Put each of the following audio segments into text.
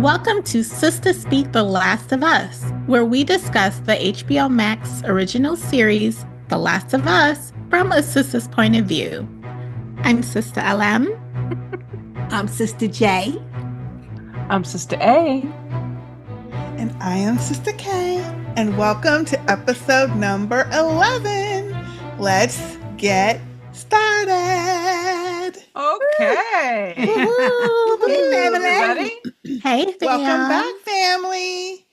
Welcome to Sistah Speak The Last of Us, where we discuss the HBO Max original series, The Last of Us, from a sister's point of view. I'm Sister LM. I'm Sister J. I'm Sister A. And I am Sister K. And welcome to episode number 11. Let's get started. Okay. Hey, Everybody. Hey, fam. Welcome back, family.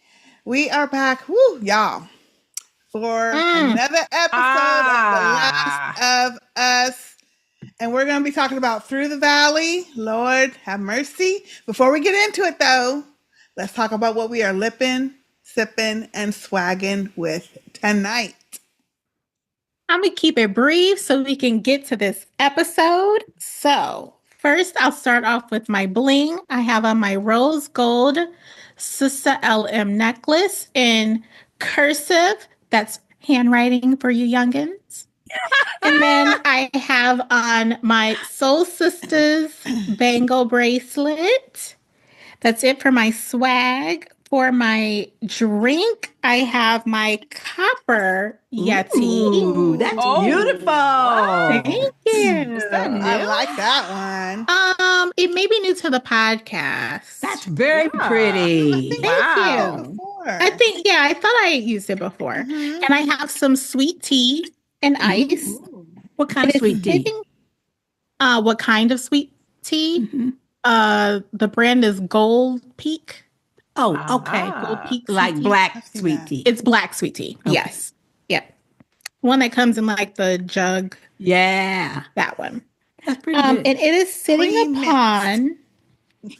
We are back, woo, y'all, for another episode of The Last of Us. And we're going to be talking about Through the Valley. Lord, have mercy. Before we get into it, though, let's talk about what we are lipping, sipping, and swagging with tonight. I'm going to keep it brief so we can get to this episode. So, first, I'll start off with my bling. I have on my rose gold Sistah LM necklace in cursive. That's handwriting for you youngins. And then I have on my Soul Sisters bangle bracelet. That's it for my swag. For my drink, I have my copper Yeti. Ooh, that's beautiful. Thank you. Is that new? I like that one. It may be new to the podcast. That's very pretty. Thank Wow. you. Before. I thought I used it before. Mhm. And I have some sweet tea and ice. What kind of And sweet it's tea? sitting- what kind of sweet tea? Mhm. The brand is Gold Peak. Oh, okay. Ah. Gold Peak sweet Like tea. black I've seen sweet that. tea. It's black sweet tea. Okay. Yes. Yep. One that comes in like the jug. Yeah. That one. That's pretty And good. it is sitting Pre-mixed. upon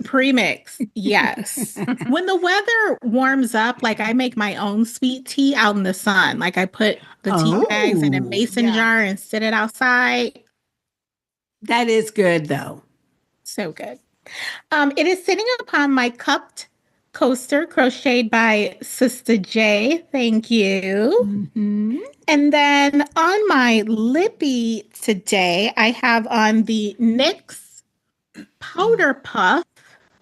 premix. Yes. When the weather warms up, like I make my own sweet tea out in the sun. Like I put the tea bags in a Oh, mason yeah. jar and sit it outside. That is good, though. So good. It is sitting upon my cupped coaster crocheted by Sister J. Thank you. Mm-hmm. And then on my lippy today, I have on the NYX Powder Puff.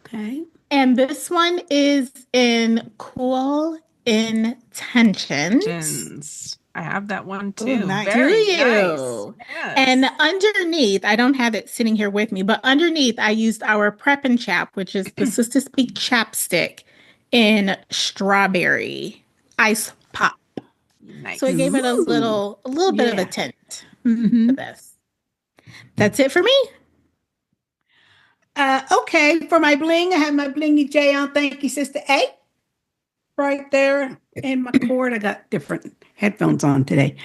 Okay. And this one is in Cool Intentions. Intentions. I have that one too. Ooh, nice. Very Do you? nice. Yes. And underneath, I don't have it sitting here with me, but underneath, I used our Prep and Chap, which is the Sister Speak chapstick in strawberry ice pop. Nice. So I gave it a little bit of a Yeah. tint Mm-hmm. for this. That's it for me. Okay, for my bling, I have my blingy J on. Thank you, Sister A. Right there in my cord. I got different headphones on today.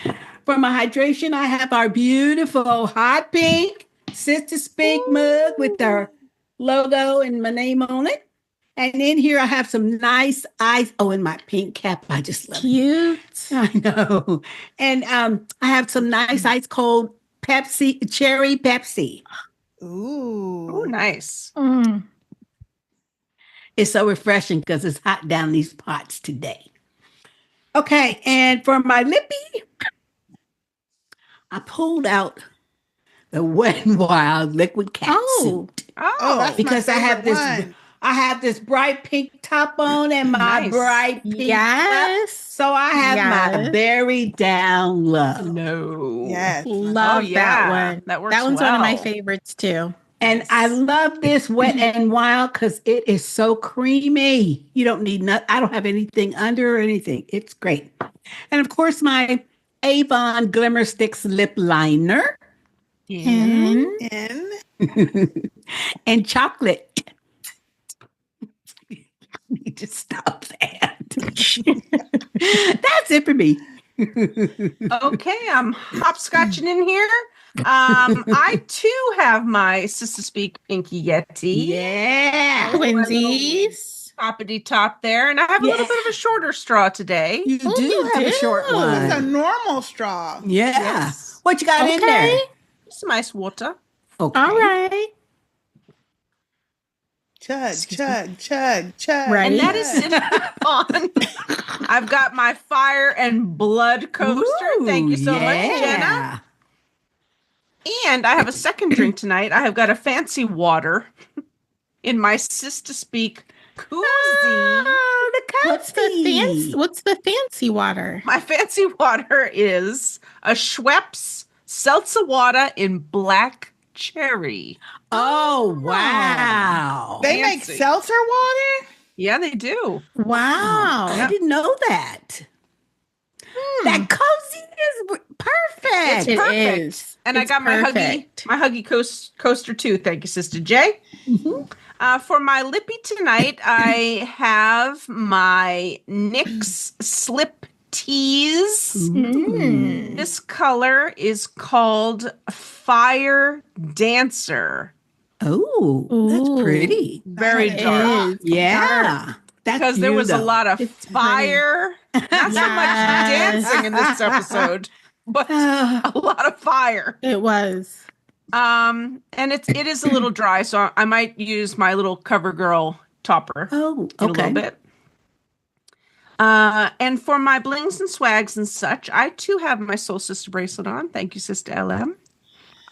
For my hydration, I have our beautiful hot pink Sister Speak mug with our logo and my name on it. And in here, I have some nice ice. Oh, and my pink cap. I just love it. Cute. I know. And I have some nice ice cold Pepsi, cherry Pepsi. Ooh. Oh, nice. Mm. It's so refreshing because it's hot down these pots today. Okay, and for my lippy, I pulled out the Wet n Wild liquid cat Oh. suit Oh, that's because my I have favorite this. one. I have this bright pink top on and my Nice. bright pink top. Yes. So I have my Yes. berry down low. No. Yes. Love yeah. that one. That works That one's one of my well. favorites too. And I love this Wet n Wild because it is so creamy. You don't need I don't have anything under or anything. It's great. And of course, my Avon Glimmer Sticks lip liner And In. and chocolate. I need to stop that. That's it for me. Okay, I'm hopscotching in here. I too have my Sister Speak Inky Yeti. Yeah. twinsies. Toppity top there, and I have a little bit of a shorter straw today. You Oh, do you have a do. short It's a one. normal straw. Yeah. Yes. What you got in there? Some ice water. Okay. All right. Chug, Excuse chug, chug, chug. Right. And that is sitting on. I've got my fire and blood coaster. Thank you so much, Jenna. And I have a second drink tonight. I have got a fancy water in my Sistah Speak Koozie. Oh, the What's the fancy water? My fancy water is a Schweppes seltzer water in black cherry. Oh, wow. They make Fancy. seltzer water? Yeah, they do. Wow. I didn't know that. That cozy is perfect. It Perfect. is. And I It's got perfect. my huggy coaster too. Thank you, Sister J. For my lippy tonight, I have my NYX Slip Tease. Mm. This color is called Fire Dancer. Oh, that's Ooh. pretty. Very It dark. is Yeah. dark. That's Because there was a lot of It's pretty. fire. Not so much Yes. dancing in this episode, but a lot of fire. It was. And it is a little dry, so I might use my little CoverGirl topper Oh, in a little okay. bit. And for my blings and swags and such, I too have my Soul Sister bracelet on. Thank you, Sister LM.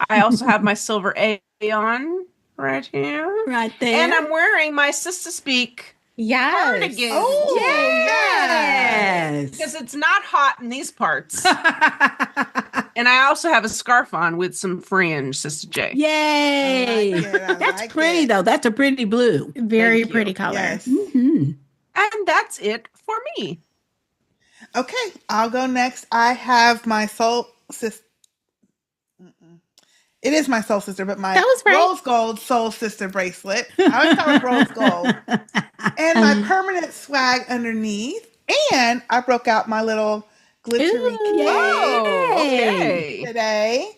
I also have my silver A on right here. Right there. And I'm wearing my Sister Speak Yes. cardigan. Oh, yes. Because it's not hot in these parts. And I also have a scarf on with some fringe, Sister J. Yay. I like it. I That's like pretty, it. though. That's a pretty blue. Very Thank you. pretty color. Yes. Mhm. And that's it for me. Okay, I'll go next. I have my soul sister. It is my soul sister, but my That was right. rose gold soul sister bracelet. I always call it rose gold. And my permanent swag underneath. And I broke out my little glittery Ooh. cape Oh, okay. today.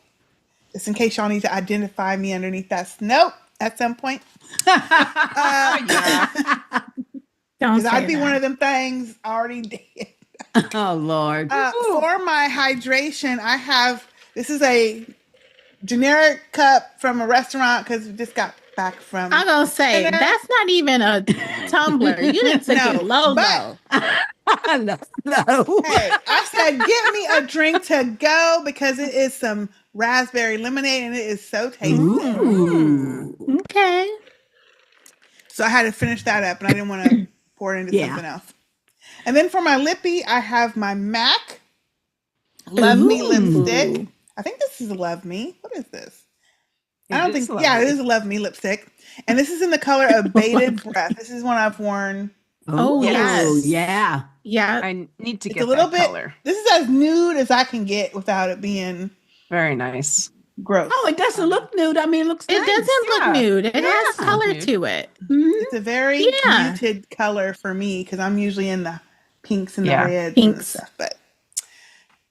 Just in case y'all need to identify me underneath that note at some point. Yeah. Don't Because say I'd be that. one of them things already dead. Oh, Lord. For my hydration, I have, this is a generic cup from a restaurant because we just got back from. I'm gonna say dinner. that's not even a tumbler. You didn't take No, it low but- No. No. Hey, I said, get me a drink to go because it is some raspberry lemonade and it is so tasty. Ooh. Okay. So I had to finish that up and I didn't want to pour it into Yeah. something else. And then for my lippy, I have my MAC Love Me Ooh. lipstick. I think this is Love Me. What is this? I don't think, yeah, it is a Love Me lipstick. And this is in the color of Bated Breath. This is one I've worn. Oh, yes. Yeah. Yeah. I need to It's get a little that bit, color. this is as nude as I can get without it being Very nice. gross. Oh, it doesn't look nude. I mean, it looks It nice. doesn't Yeah. look nude. It has Yeah. color Nude. to it. Mhm. It's a very Yeah. muted color for me because I'm usually in the pinks and the Yeah. reds and the Pinks. stuff.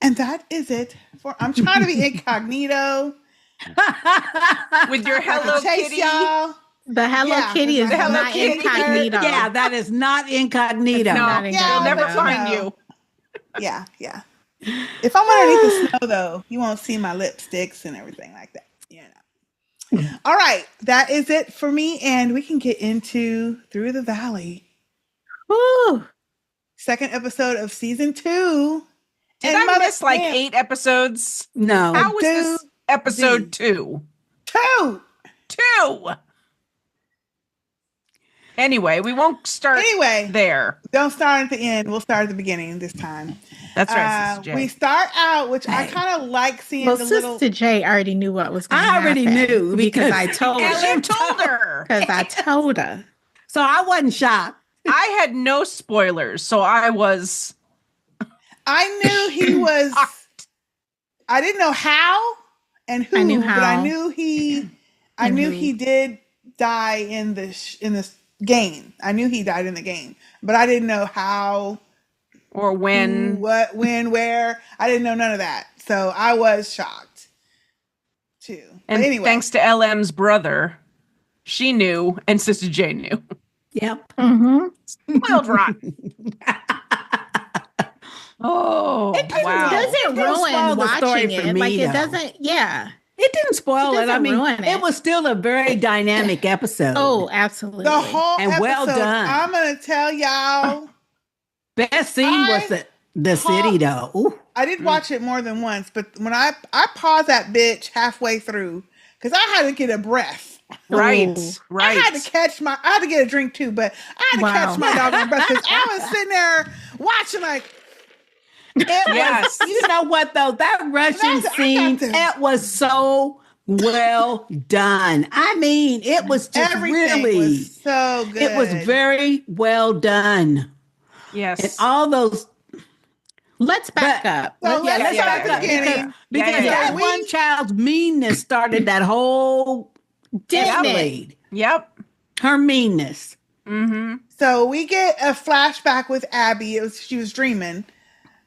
And that is it for. I'm trying to be incognito. With your I can Hello chase Kitty. y'all. The Hello Yeah, Kitty is the Hello not Kitty. incognito. Yeah, that is not incognito. It's No, not Yeah, they'll never incognito. find no. you. Yeah, yeah. If I'm underneath the snow, though, you won't see my lipsticks and everything like that. You know. All right, that is it for me, and we can get into Through the Valley, Woo. second episode of season 2. Did And I Mother miss like Camp 8 episodes? No. How was this episode Dude. 2? 2. 2! Anyway, we won't start Anyway, there. don't start at the end. We'll start at the beginning this time. That's right, Sister J. We start out, which I Hey. kind of like seeing Well, the Sister little. J already knew what was going to I happen. already knew because because I told And her. you told her. Because I told her. So I wasn't shocked. I had no spoilers, so I was. I knew he was. I didn't know how and who, I knew but I how. knew he. I And knew who. he did die in this game. I knew he died in the game, but I didn't know how, Or who, when. what, when, where. I didn't know none of that, so I was shocked too. But And anyway, thanks to LM's brother, she knew, and Sister J knew. Yep. Mm-hmm. Spoiled rotten. Oh, wow. It doesn't didn't spoil ruin the story watching for it. me, Like, it though. doesn't, yeah. It didn't spoil It it. I doesn't mean, ruin it it. was still a very dynamic episode. Oh, absolutely. the whole And episode. well done. I'm gonna tell y'all. Best scene was the city, though. Ooh. I did watch it more than once, but when I paused that bitch halfway through because I had to get a breath. Right. Ooh. Right. I had to get a drink too, but I had to catch my doggone breath because I was sitting there watching like. Yes. You know what though? That Russian scene, it was so well done. I mean, it was just Everything really was so good. It was very well done. Yes. And all those. Let's back up. So let's start at the back up, beginning. because that one child's meanness started that whole escalade. Yep. Her meanness. Mm-hmm. So we get a flashback with Abby. She was dreaming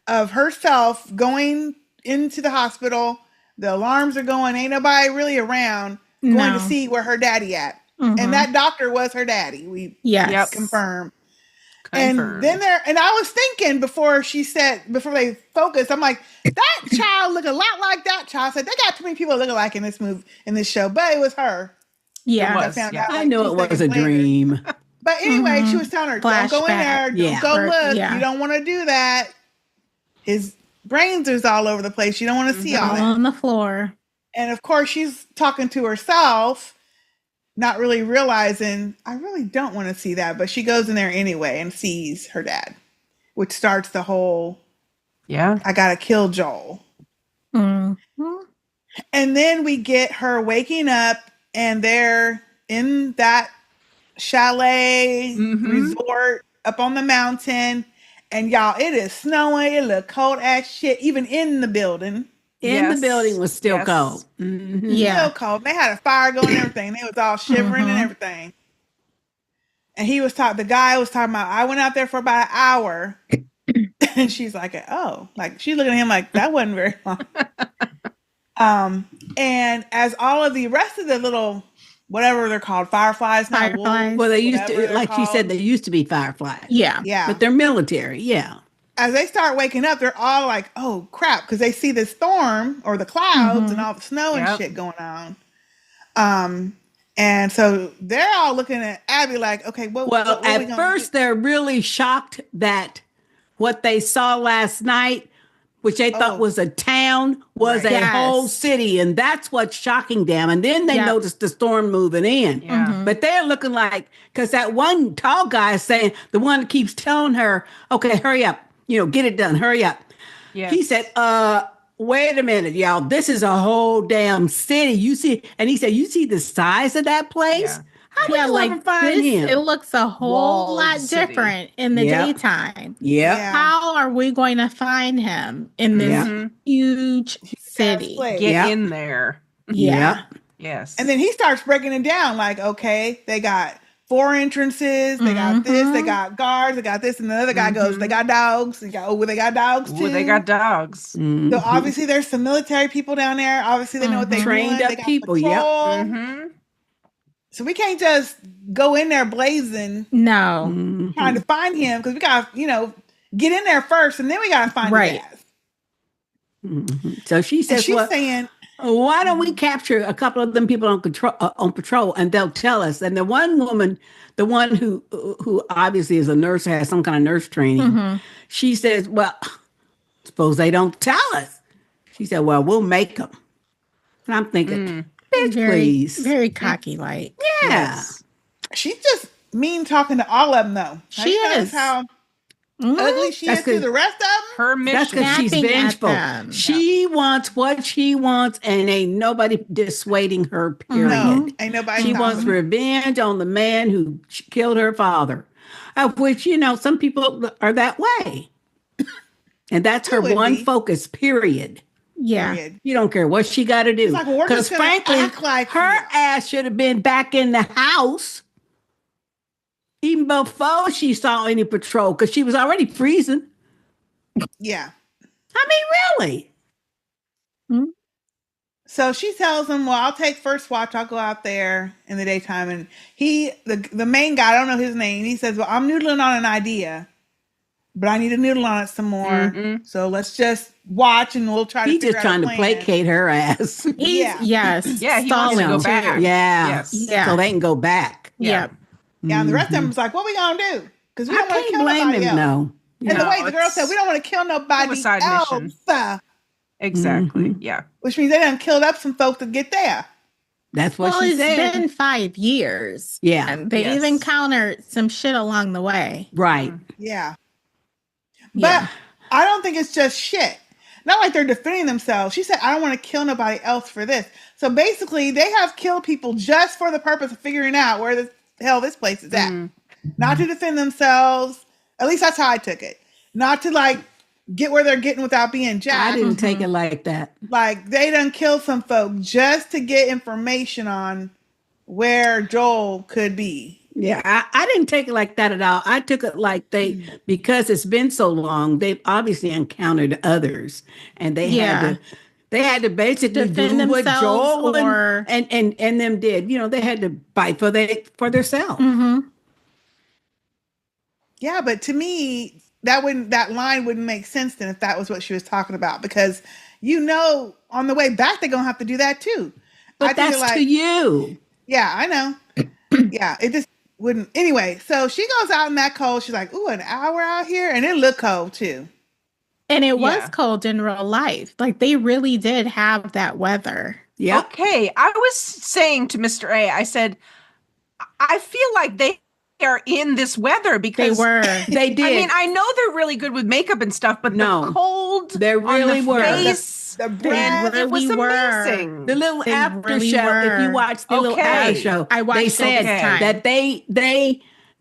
of herself going into the hospital. The alarms are going. Ain't nobody really around. Going to see where her daddy at. And that doctor was her daddy. We confirmed. And then I was thinking before they focused, I'm like, that child look a lot like that child. I said, they got too many people looking like in this show, but it was her. Yeah, I knew it was a dream. But anyway, she was telling her, don't go in there, don't go look. You don't want to do that. His brains is all over the place. You don't want to see all that. On the floor. And of course, she's talking to herself, not really realizing, I really don't want to see that. But she goes in there anyway and sees her dad, which starts the whole, I got to kill Joel. Mm-hmm. And then we get her waking up and they're in that chalet resort up on the mountain. And y'all, it is snowing. It look cold as shit, even in the building. The building was still cold. Mm-hmm. Still cold. They had a fire going and everything. They was all shivering and everything. And the guy was talking about, I went out there for about an hour. And she's like, oh, like she's looking at him like that wasn't very long. And as all of the rest of the little, whatever they're called, fireflies. Wolves, well, they used to, like she said, they used to be fireflies. Yeah. But they're military. Yeah. As they start waking up, they're all like, oh crap, because they see the storm or the clouds and all the snow and shit going on. And so they're all looking at Abby like, okay, what at first they're really shocked that what they saw last night, which they thought was a town, was a whole city. And that's what's shocking them. And then they noticed the storm moving in. Yeah. But they're looking like, because that one tall guy is saying, the one that keeps telling her, okay, hurry up, get it done, hurry up. Yes. He said, wait a minute, y'all, this is a whole damn city. You see, and he said, you see the size of that place? Yeah. How did you ever find him? It looks a whole lot different in the daytime. Yeah. How are we going to find him in this huge city? Get in there. Yeah. Yes. And then he starts breaking it down like, okay, they got 4 entrances, they got this, they got guards, they got this, and the other guy goes, they got dogs. They got dogs too. They got dogs. So obviously there's some military people down there. Obviously they know what they're trained doing. up people. Yep. So we can't just go in there blazing. No. Trying to find him because we got to, get in there first and then we got to find his ass. So she says, she's saying, why don't we capture a couple of them people on patrol and they'll tell us. And the one woman, the one who obviously is a nurse, has some kind of nurse training. She says, well, suppose they don't tell us. She said, well, we'll make them. And I'm thinking, please. Very cocky like. Yeah. Yes. She's just mean talking to all of them though. She is. How ugly she is to the rest of them. Her mission. That's because she's vengeful. She wants what she wants, and ain't nobody dissuading her, period. No, ain't nobody. She wants revenge on the man who killed her father, of which, some people are that way. And that's her one focus, period. Yeah. Period. You don't care what she got to do. Because frankly, her ass should have been back in the house even before she saw any patrol, because she was already freezing. Yeah. I mean, really? So she tells him, well, I'll take first watch. I'll go out there in the daytime. And the main guy, I don't know his name. He says, well, I'm noodling on an idea, but I need to noodle on it some more. So let's just watch and we'll try to figure out a plan. He's just trying to placate her ass. Yes. Yeah, he wants to go back. Yeah. Yes. Yeah. So they can go back. Yeah. Yeah, and the rest of them was like, what we gonna do? Because we don't want to kill blame nobody him, else. no. And the way the girl said, we don't want to kill nobody Suicide mission. else. Exactly. Yeah. Which means they done killed up some folks to get there. That's what Well, she it's said. been 5 years. Yeah. And they've Yes. encountered some shit along the way. Right. Yeah. Yeah. But I don't think it's just shit. Not like they're defending themselves. She said, I don't want to kill nobody else for this. So basically, they have killed people just for the purpose of figuring out where the hell this place is at. Not to defend themselves. At least that's how I took it. Not to like get where they're getting without being jacked. I didn't take it like that. Like they done kill some folk just to get information on where Joel could be. Yeah, I didn't take it like that at all. I took it like because it's been so long, they've obviously encountered others, and they had to basically Defend do what themselves Joel or- and them did. You know, they had to fight for themselves. Mm-hmm. Yeah, but to me, that line wouldn't make sense then if that was what she was talking about, because on the way back they're gonna have to do that too. But that's to you. Yeah, I know. Yeah, it just wouldn't. Anyway, so she goes out in that cold. She's like, "Ooh, an hour out here," and it looked cold too. And it was cold in real life. Like they really did have that weather. Yeah. Okay. I was saying to Mr. A, I said, I feel like they are in this weather because They were. They did. I mean, I know they're really good with makeup and stuff, but No. the cold, They really on the were. face, The and breath. it was really were. amazing. The little They after really show, if were. you watch the little Okay. after show, I watched they it said this time. that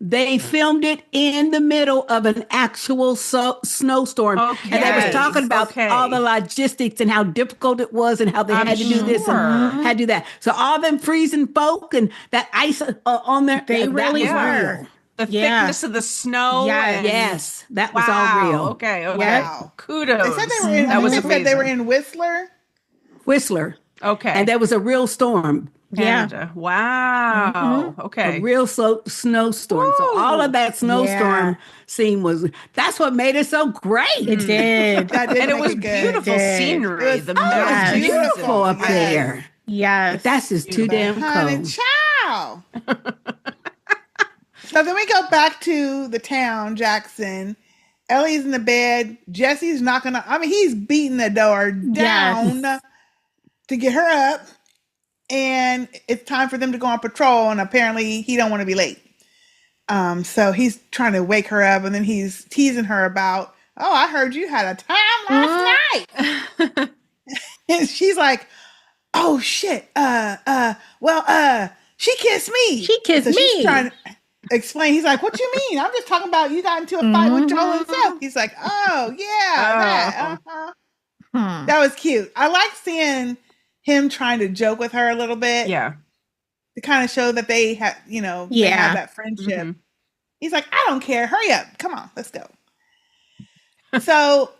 they filmed it in the middle of an actual snowstorm. And they was Okay. talking about Okay. all the logistics and how difficult it was and how they I'm had to do this sure. and had to do that. So all them freezing folk and that ice on there, They that really was were. real. The Yeah. thickness of the snow. Yes. and- Yes, that was all Wow. real. Okay. Okay. Wow. Kudos. They said they were in. That was they amazing. said they were in Whistler. Whistler. Okay. And there was a real storm. Yeah. Canada. Wow. Okay. A real snowstorm. So all of that snowstorm scene that's what made it so great. It did. That did And it make was good. beautiful Did. scenery. It was- The oh, it was mountains. beautiful. Beautiful up Yes. there. Yes. But that's just too damn Honey, cold. child. So then we go back to the town, Jackson. Ellie's in the bed. Jesse's knocking on. I mean, he's beating the door down Yes. to get her up. And it's time for them to go on patrol. And apparently he don't want to be late. So he's trying to wake her up. And then he's teasing her about, oh, I heard you had a time last night. And she's like, oh, shit. She kissed me. She kissed She's me. trying to explain. He's like, what you mean? I'm just talking about you got into a fight with Joel himself. He's like, oh, yeah. That, that was cute. I like seeing him trying to joke with her a little bit. Yeah. To kind of show that they have, they have that friendship. Mhm. He's like, I don't care. Hurry up. Come on, let's go. So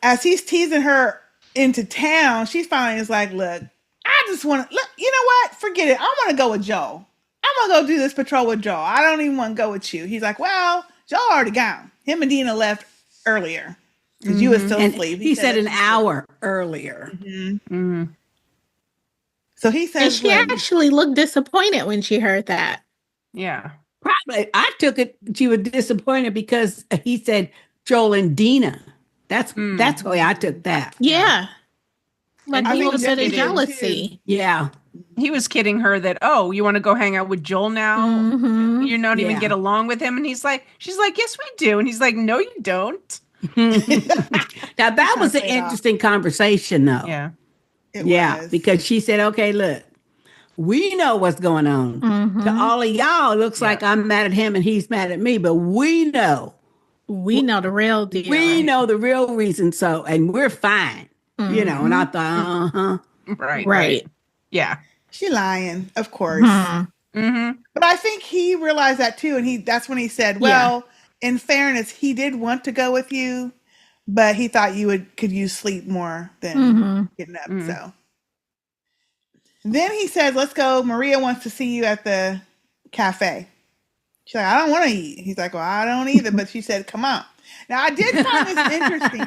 as he's teasing her into town, she finally is like, look, I just want to, look, you know what? Forget it. I want to go with Joel. I'm going to go do this patrol with Joel. I don't even want to go with you. He's like, well, Joel already gone. Him and Dina left earlier because you was still And asleep. he said an hour earlier. So he And says, she actually looked disappointed when she heard that. Yeah. Probably, I took it. She was disappointed because he said Joel and Dina. That's the way I took that. Yeah. Like I a think little bit Jesse of did, jealousy. Yeah, He was kidding her that, oh, you want to go hang out with Joel now? Mhm. You're not even Yeah. get along with him. And she's like, yes, we do. And he's like, no, you don't. now that was an play it off. interesting conversation, though. Yeah. it Yeah, was. because she said, "Okay, look, we know what's going on. To all of y'all, it looks like I'm mad at him and he's mad at me, but we know, We know the real deal. we know the real reason. So, and we're fine, And I thought, Right. Right. Yeah. She lying, of course. Mm-hmm. But I think he realized that too, and that's when he said, "Well, in fairness, he did want to go with you, but he thought you could use sleep more than getting up." So then he says, "Let's go. Maria wants to see you at the cafe." She's like, "I don't want to eat." He's like, "Well, I don't either," but she said, "Come on." Now I did find this interesting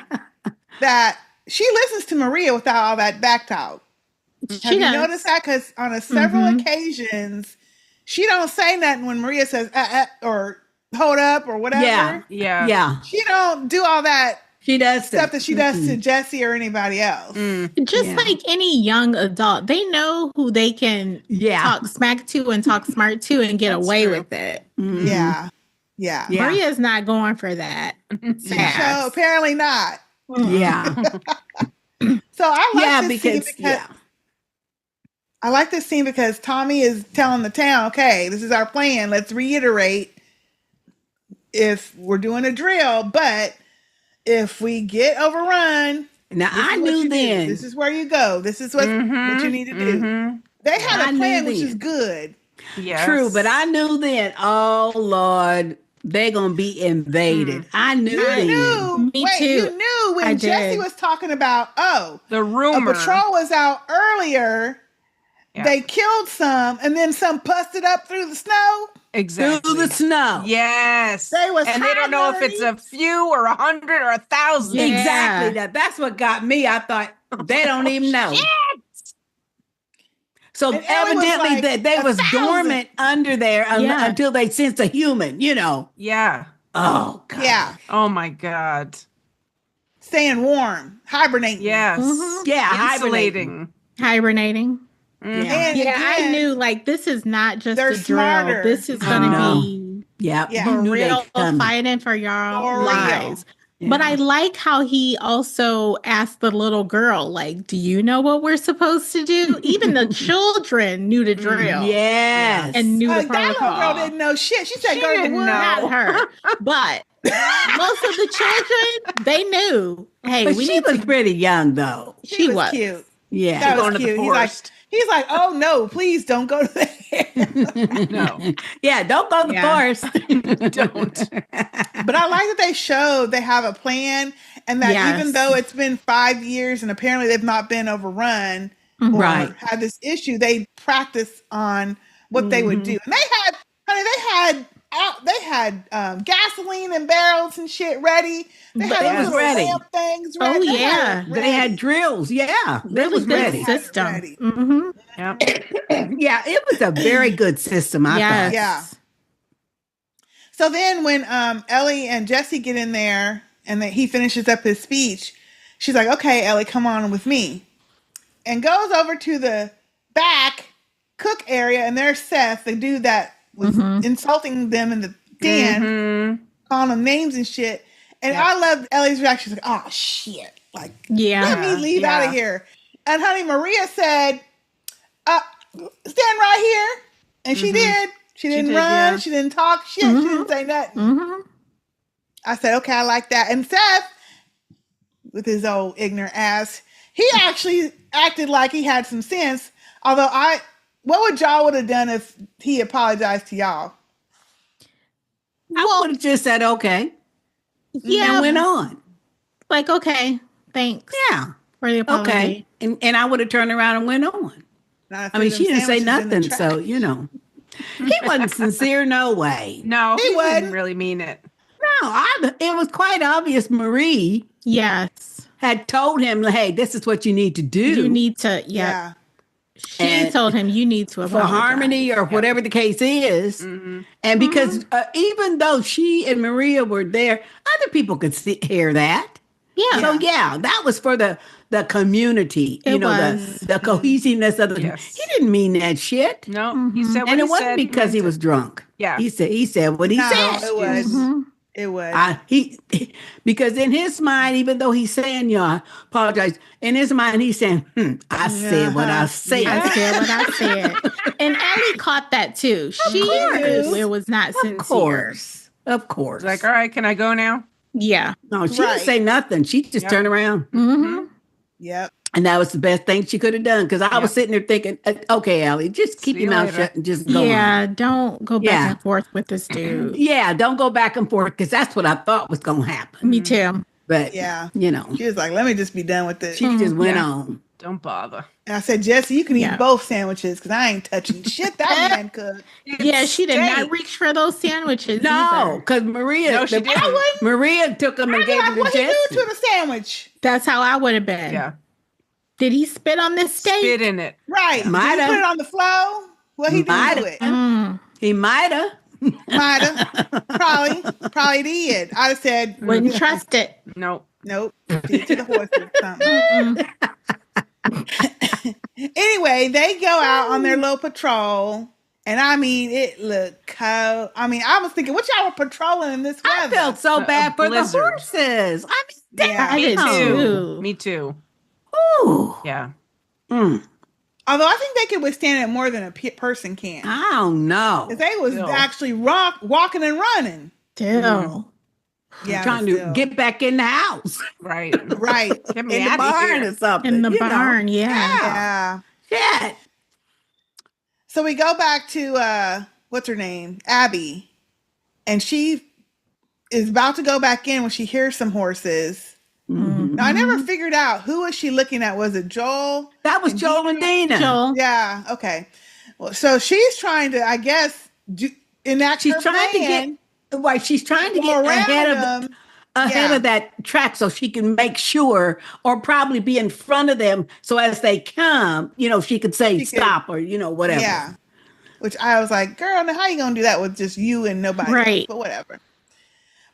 that she listens to Maria without all that back talk. Have you noticed that? Because on several occasions, she don't say nothing when Maria says or hold up or whatever. yeah, Yeah. yeah. She don't do all that. She does stuff that she does to Jesse or anybody else. Just like any young adult, they know who they can talk smack to and talk smart to and get away with it. Yeah. Maria's not going for that. So apparently not. Yeah. So I like this scene because I like this scene because Tommy is telling the town, okay, this is our plan. Let's reiterate if we're doing a drill, but if we get overrun, now I knew then. This is where you go. This is what you need to do. They had a plan, which is good. Yes. True, but I knew then, oh Lord, they're going to be invaded. I knew then. You knew when Jesse was talking about, the rumor. A patrol was out earlier. Yeah. They killed some, and then some busted up through the snow. Exactly. Through the snow. Yes. They don't know if it's a few or 100 or 1,000. Yeah. Exactly. That's what got me. I thought they don't even know. Shit. So and evidently they was dormant under there until they sensed a human, Yeah. Oh, God. Yeah. Oh, my God. Staying warm. Hibernating. Yes. Yeah. Hibernating. Yeah. I knew this is not just a drill. This is going to be for real fighting for your lives. Yeah. But I like how he also asked the little girl, do you know what we're supposed to do? Even the children knew the drill. Yes. And knew the protocol. That little girl didn't know shit. She said, go to the woods. Not her. But most of the children, they knew. Hey, she was pretty young, though. She was cute. Yeah. That was cute. He's like, oh, no, please don't go to there. No. Yeah, don't go to the forest. Don't. But I like that they have a plan and that even though it's been 5 years and apparently they've not been overrun or had this issue, they practice on what they would do. And they had gasoline and barrels and shit ready. They had those ready. Lamp things ready. Oh, yeah. They had drills. Yeah. They was ready. System. Yeah. Yeah, it was a very good system, I thought. Yeah. So then when Ellie and Jesse get in there and he finishes up his speech, she's like, okay, Ellie, come on with me. And goes over to the back cook area, and there's Seth, the dude that was insulting them in the den, calling them names and shit. And I loved Ellie's reaction. She's like, oh, shit. Let me leave out of here. And honey, Maria said, stand right here. And she did. She didn't run. Yeah. She didn't talk shit. She didn't say nothing. I said, okay, I like that. And Seth, with his old ignorant ass, he actually acted like he had some sense. Although what would y'all would have done if he apologized to y'all? I would have just said, okay. Yeah. And went on. Okay, thanks. Yeah. For the apology. Okay. And I would have turned around and went on. I mean, she didn't say nothing, so, He wasn't sincere, no way. No, he didn't really mean it. No, it was quite obvious Marie had told him, hey, this is what you need to do. You need to, She told him you need to apologize. For harmony or whatever the case is. And because even though she and Maria were there, other people could hear that. Yeah. So, that was for the community, the cohesiveness of the. He didn't mean that shit. No, he said what and he it wasn't said, because he was drunk. Yeah, he said what he said. It was. It was. Because in his mind, even though he's saying y'all apologize, in his mind he's saying, I said what I said. I said what I said. And Ellie caught that too. She knew it was not sincere. Of course. Like, all right, can I go now? Yeah. No, she didn't say nothing. She just turned around. Yep. And that was the best thing she could have done. Because I was sitting there thinking, okay, Allie, just keep your mouth shut and just go on. Don't go back and forth with this dude. Don't go back and forth. Because that's what I thought was going to happen. Me too. But, she was like, let me just be done with this. She just went on. Don't bother. And I said, Jesse, you can eat both sandwiches because I ain't touching shit that man cooked. Yeah, she did not reach for those sandwiches. No, because Maria, Maria took them and gave them to Jesse. What he do to the sandwich? That's how I would have been. Yeah. Did he spit on this steak? Spit in it. Right. Did he put it on the floor? Well, he didn't do it. He might have. Probably did. I'd have said. Wouldn't trust it. Nope. Nope. Feed it to the horses. Something. Anyway, they go out on their little patrol. And I mean, it looked cold. I mean, I was thinking, what y'all were patrolling in this weather? I felt so bad for the horses. I mean, Yeah. I did too. Me too. Ooh. Yeah. Mm. Although I think they could withstand it more than a person can. I don't know. If they was actually walking and running. Still. Yeah, Trying to get back in the house. Right. Right. Get me In the out of barn here. or something. In the you know. barn, yeah. Yeah. Shit. So we go back to what's her name? Abby. And she is about to go back in when she hears some horses. Mm-hmm. Now I never figured out who was she looking at. Was it Joel? That was Joel and Dina. Joel. Yeah. Okay. Well, so she's trying to, I guess, enact She's her trying plan. to get right. She's trying to get ahead of that track so she can make sure, or probably be in front of them, so as they come, she could say stop or whatever. Yeah. Which I was like, girl, now how you gonna do that with just you and nobody else? But whatever.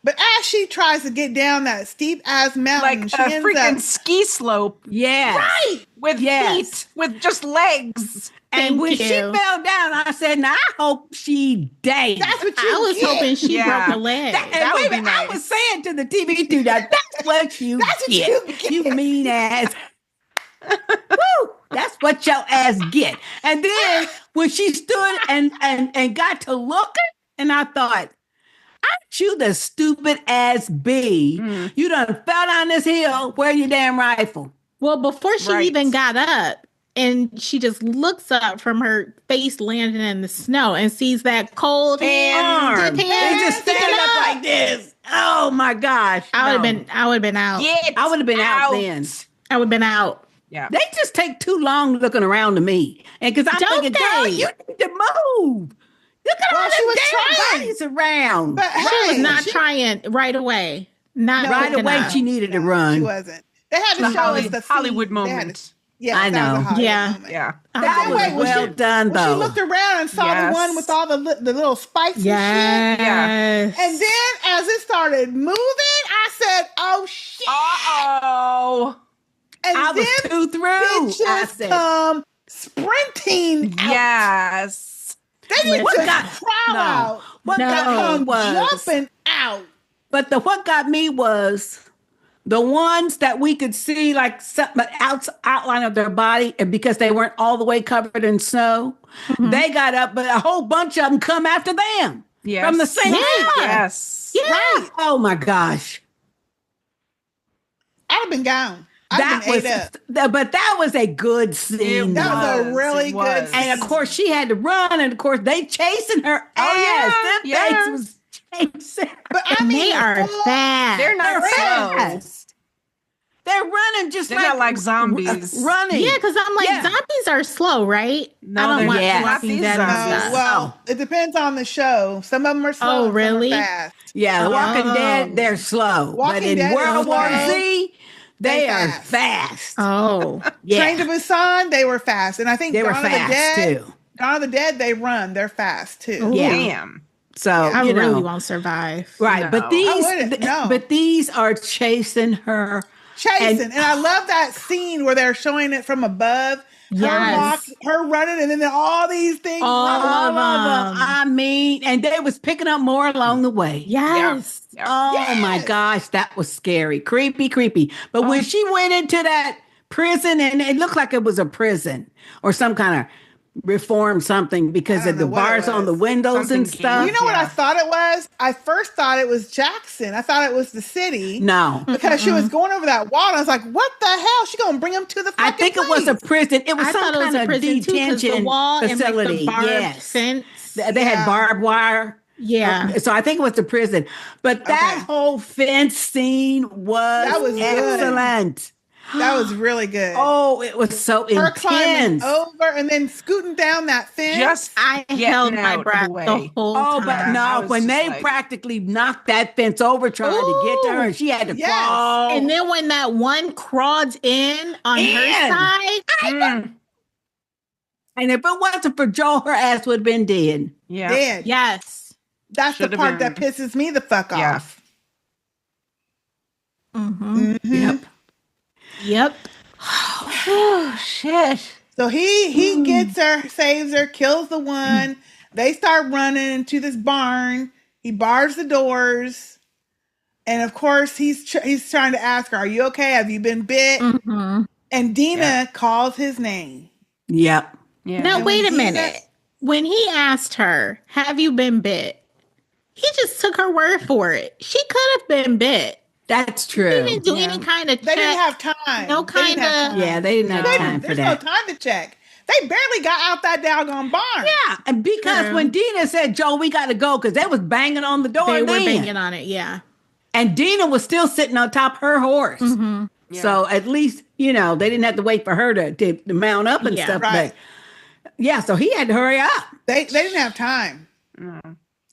But as she tries to get down that steep ass mountain, Like she a ends freaking up, ski slope. Yeah. right, With feet, with just legs. And when she fell down, I said, "Now I hope she died." That's what I was hoping she broke a leg. That would be nice. I was saying to the TV dude, "That's what you get. You mean ass." Woo! That's what your ass get. And then when she stood and got to looking, and I thought, aren't you the stupid ass bee? You done fell down this hill. Where your damn rifle? Well, before she even got up, and she just looks up from her face landing in the snow and sees that cold hand. They just stand up like this. Oh my gosh! I would have been out. I would have been out then. I would have been out. Yeah. They just take too long looking around to me, and because I'm thinking, girl, you need to move. Look at all she the was damn trying. bodies around. But She was not trying right away. Not right quick away. enough. She needed to run. She wasn't. They had to show us the Hollywood scene. moment. I that was a know. Hollywood Yeah. moment. Yeah. That was well done, When though. she looked around and saw the one with all the little spikes and shit. Yes. And then as it started moving, I said, oh, shit. Uh-oh. And I was then too through. bitches come sprinting out. Yes. They didn't What just got- crawl no. out. What They got me come was, jumping out. but what got me was the ones that we could see like something outline of their body, and because they weren't all the way covered in snow, they got up, but a whole bunch of them come after them from the same spot. Yes. Yeah. Right. Oh my gosh. I'd have been gone. I'd That been was, ate but that was a good scene. That was a was, really it good was. scene. And of course, she had to run, and of course, they chasing her ass. Them yeah. things was chasing her. But I And mean, they are fast. They're not slow. fast. They're running just They're not like zombies. Running. Yeah, because I'm like, zombies are slow, right? No, I don't they're watch not. Walking Not Dead these and zombies. stuff. well, it depends on the show. Some of them are slow. Oh, and some are really? fast. Yeah, The Walking Oh. Dead, they're slow. Walking but in Dead is World War slow. Z, they are fast. fast. Oh, Yeah. Train to Busan, they were fast. And I think They were Dawn of the fast, Dead, too. Dawn of the Dead, they run. They're fast too. Ooh. Yeah. Damn. So, I you really know. won't survive. Right, No. but I these, wouldn't, no. but these are chasing her. Chasing. And I love that scene where they're showing it from above. Yes. Her running, and then all these things. All All of of them. them. I mean, and they was picking up more along the way. Yes. Yeah. Oh my gosh, that was scary. Creepy. But when she went into that prison, and it looked like it was a prison or some kind of reform something because I don't of the know what it bars on the was. windows and Something stuff. You know what Yeah. I thought it was? I first thought it was Jackson. I thought it was the city. No. Because she was going over that wall. And I was like, what the hell? She gonna bring him to the I fucking think it was a place. prison. It was I some thought it was kind a of prison too, 'cause detention the wall facility. and like the barbed Yes. fence. They had barbed wire. Yeah. So I think it was the prison. But that Okay. whole fence scene That was good. excellent. That was really good. Oh, it was so Her climbing intense. over and then scooting down that fence. Just I getting held my out of the breath way. the whole Oh, time. but I no, was when just they like- practically knocked that fence over trying to get to her, and she had to Yes. crawl. And then when that one crawled in on her In. side, And if it wasn't for Joel, her ass would have been dead. Yeah. Dead. yes. That's Should've the part been. that pisses me the fuck Yeah. off. Mm-hmm. Yep. Yep. Oh shit. So he gets her, saves her, kills the one. They start running into this barn. He bars the doors, and of course he's trying to ask her, "Are you okay? Have you been bit?" Mm-hmm. And Dina calls his name. Yep. Yeah. Now, And wait a when minute. When he asked her, "Have you been bit?" He just took her word for it. She could have been bit. That's He true. didn't do Yeah. any kind of check. They didn't have time. No They didn't kind have of. time. Yeah, they didn't have No. time for There's that. no time to check. They barely got out that doggone barn. Yeah, and because True. when Dina said, "Joe, we got to go," because they was banging on the door, They were then. banging on it. Yeah. And Dina was still sitting on top of her horse. Mm-hmm. Yeah. So at least, they didn't have to wait for her to mount up and Yeah. stuff. Right. But yeah, so he had to hurry up. They didn't have time. No.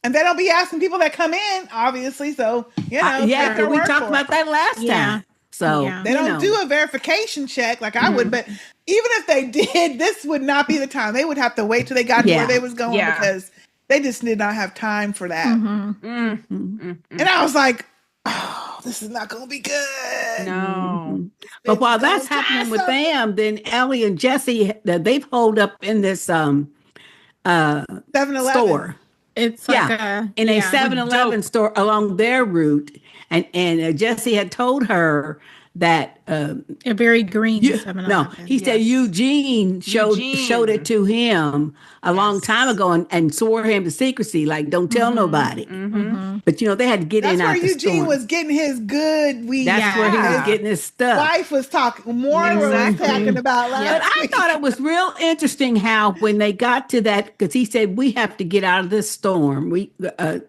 And they don't be asking people that come in, obviously. So, Yeah, take their but we word talked for about it. that last Yeah. time. So Yeah. They don't do a verification check like I would, but even if they did, this would not be the time. They would have to wait till they got to Yeah. where they was going Yeah. because they just did not have time for that. Mm-hmm. And I was like, oh, this is not going to be good. No. But while Bitches that's gonna happening try with something. them, then Ellie and Jesse, they've holed up in this 7-Eleven. store. It's like in a yeah. 7-Eleven store along their route. And Jesse had told her that a very green no, 7-Eleven. he said Eugene showed it to him a long time ago and swore him to secrecy, like don't tell nobody. Mm-hmm. But they had to get That's in where out the Eugene storm. was getting his good weed. That's where he was Yeah. getting his stuff. Wife was talking more Exactly. was talking about But last I week. thought it was real interesting how when they got to that, because he said we have to get out of this storm, we, because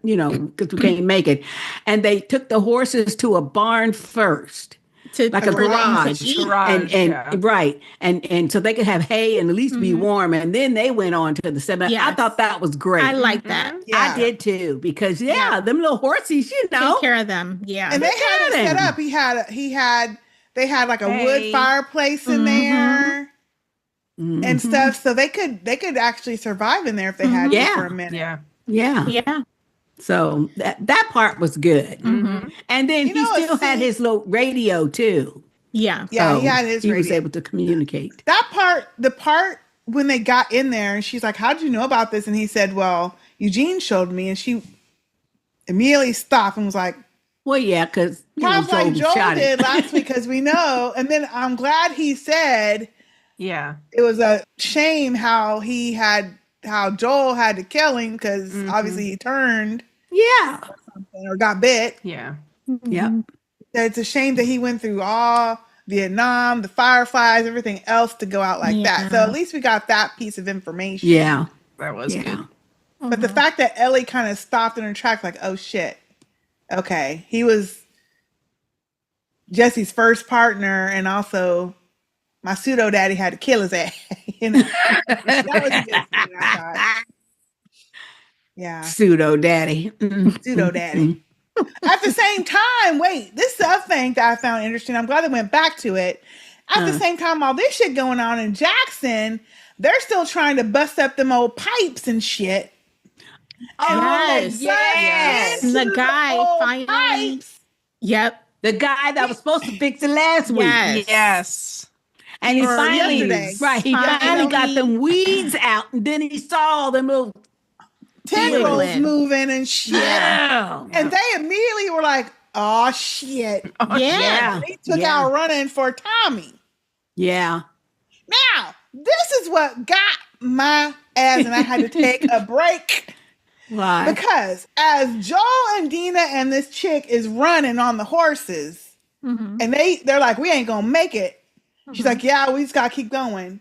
we can't make it, and they took the horses to a barn first, like a garage, and right, and so they could have hay and at least be warm, and then they went on to the 7. Yes. I thought that was great. I like that. I did too because them little horses, Take care of them. Yeah. And they had it set up. They had like a wood fireplace in there and stuff, so they could actually survive in there if they had to for a minute. Yeah. So that part was good. And then he still had his little radio too. Yeah. Yeah, So he had his he radio. was able to communicate. The part when they got in there and she's like, "How did you know about this?" And he said, "Well, Eugene showed me." And she immediately stopped and was like, Well, yeah, because kind of like Joel shot did it. last week, because we know. And then I'm glad he said it was a shame how Joel had to kill him because obviously he turned or got bit. Yeah. Yeah. It's a shame that he went through all Vietnam, the fireflies, everything else to go out like that. So at least we got that piece of information. Yeah. That was good. But the fact that Ellie kind of stopped in her tracks, like, oh shit. Okay. He was Jesse's first partner, and also my pseudo daddy had to kill his ass. That was a good thing, I thought. Yeah. Pseudo daddy. Pseudo daddy. At the same time, wait, this is the other thing that I found interesting. I'm glad they went back to it. At the same time, all this shit going on in Jackson, they're still trying to bust up them old pipes and shit. And Yes. The guy finally. Pipes, Yep. The guy that was supposed to fix it last week. Yes. And he Or finally, yesterday. right, he finally got them weeds out, and then he saw them little tendrils Wiggling. moving and shit. And they immediately were like, oh shit. Yeah. They took out running for Tommy. Yeah. Now, this is what got my ass, and I had to take a break. Why? Because as Joel and Dina and this chick is running on the horses, and they're like, we ain't gonna make it. She's like, yeah, we just gotta keep going.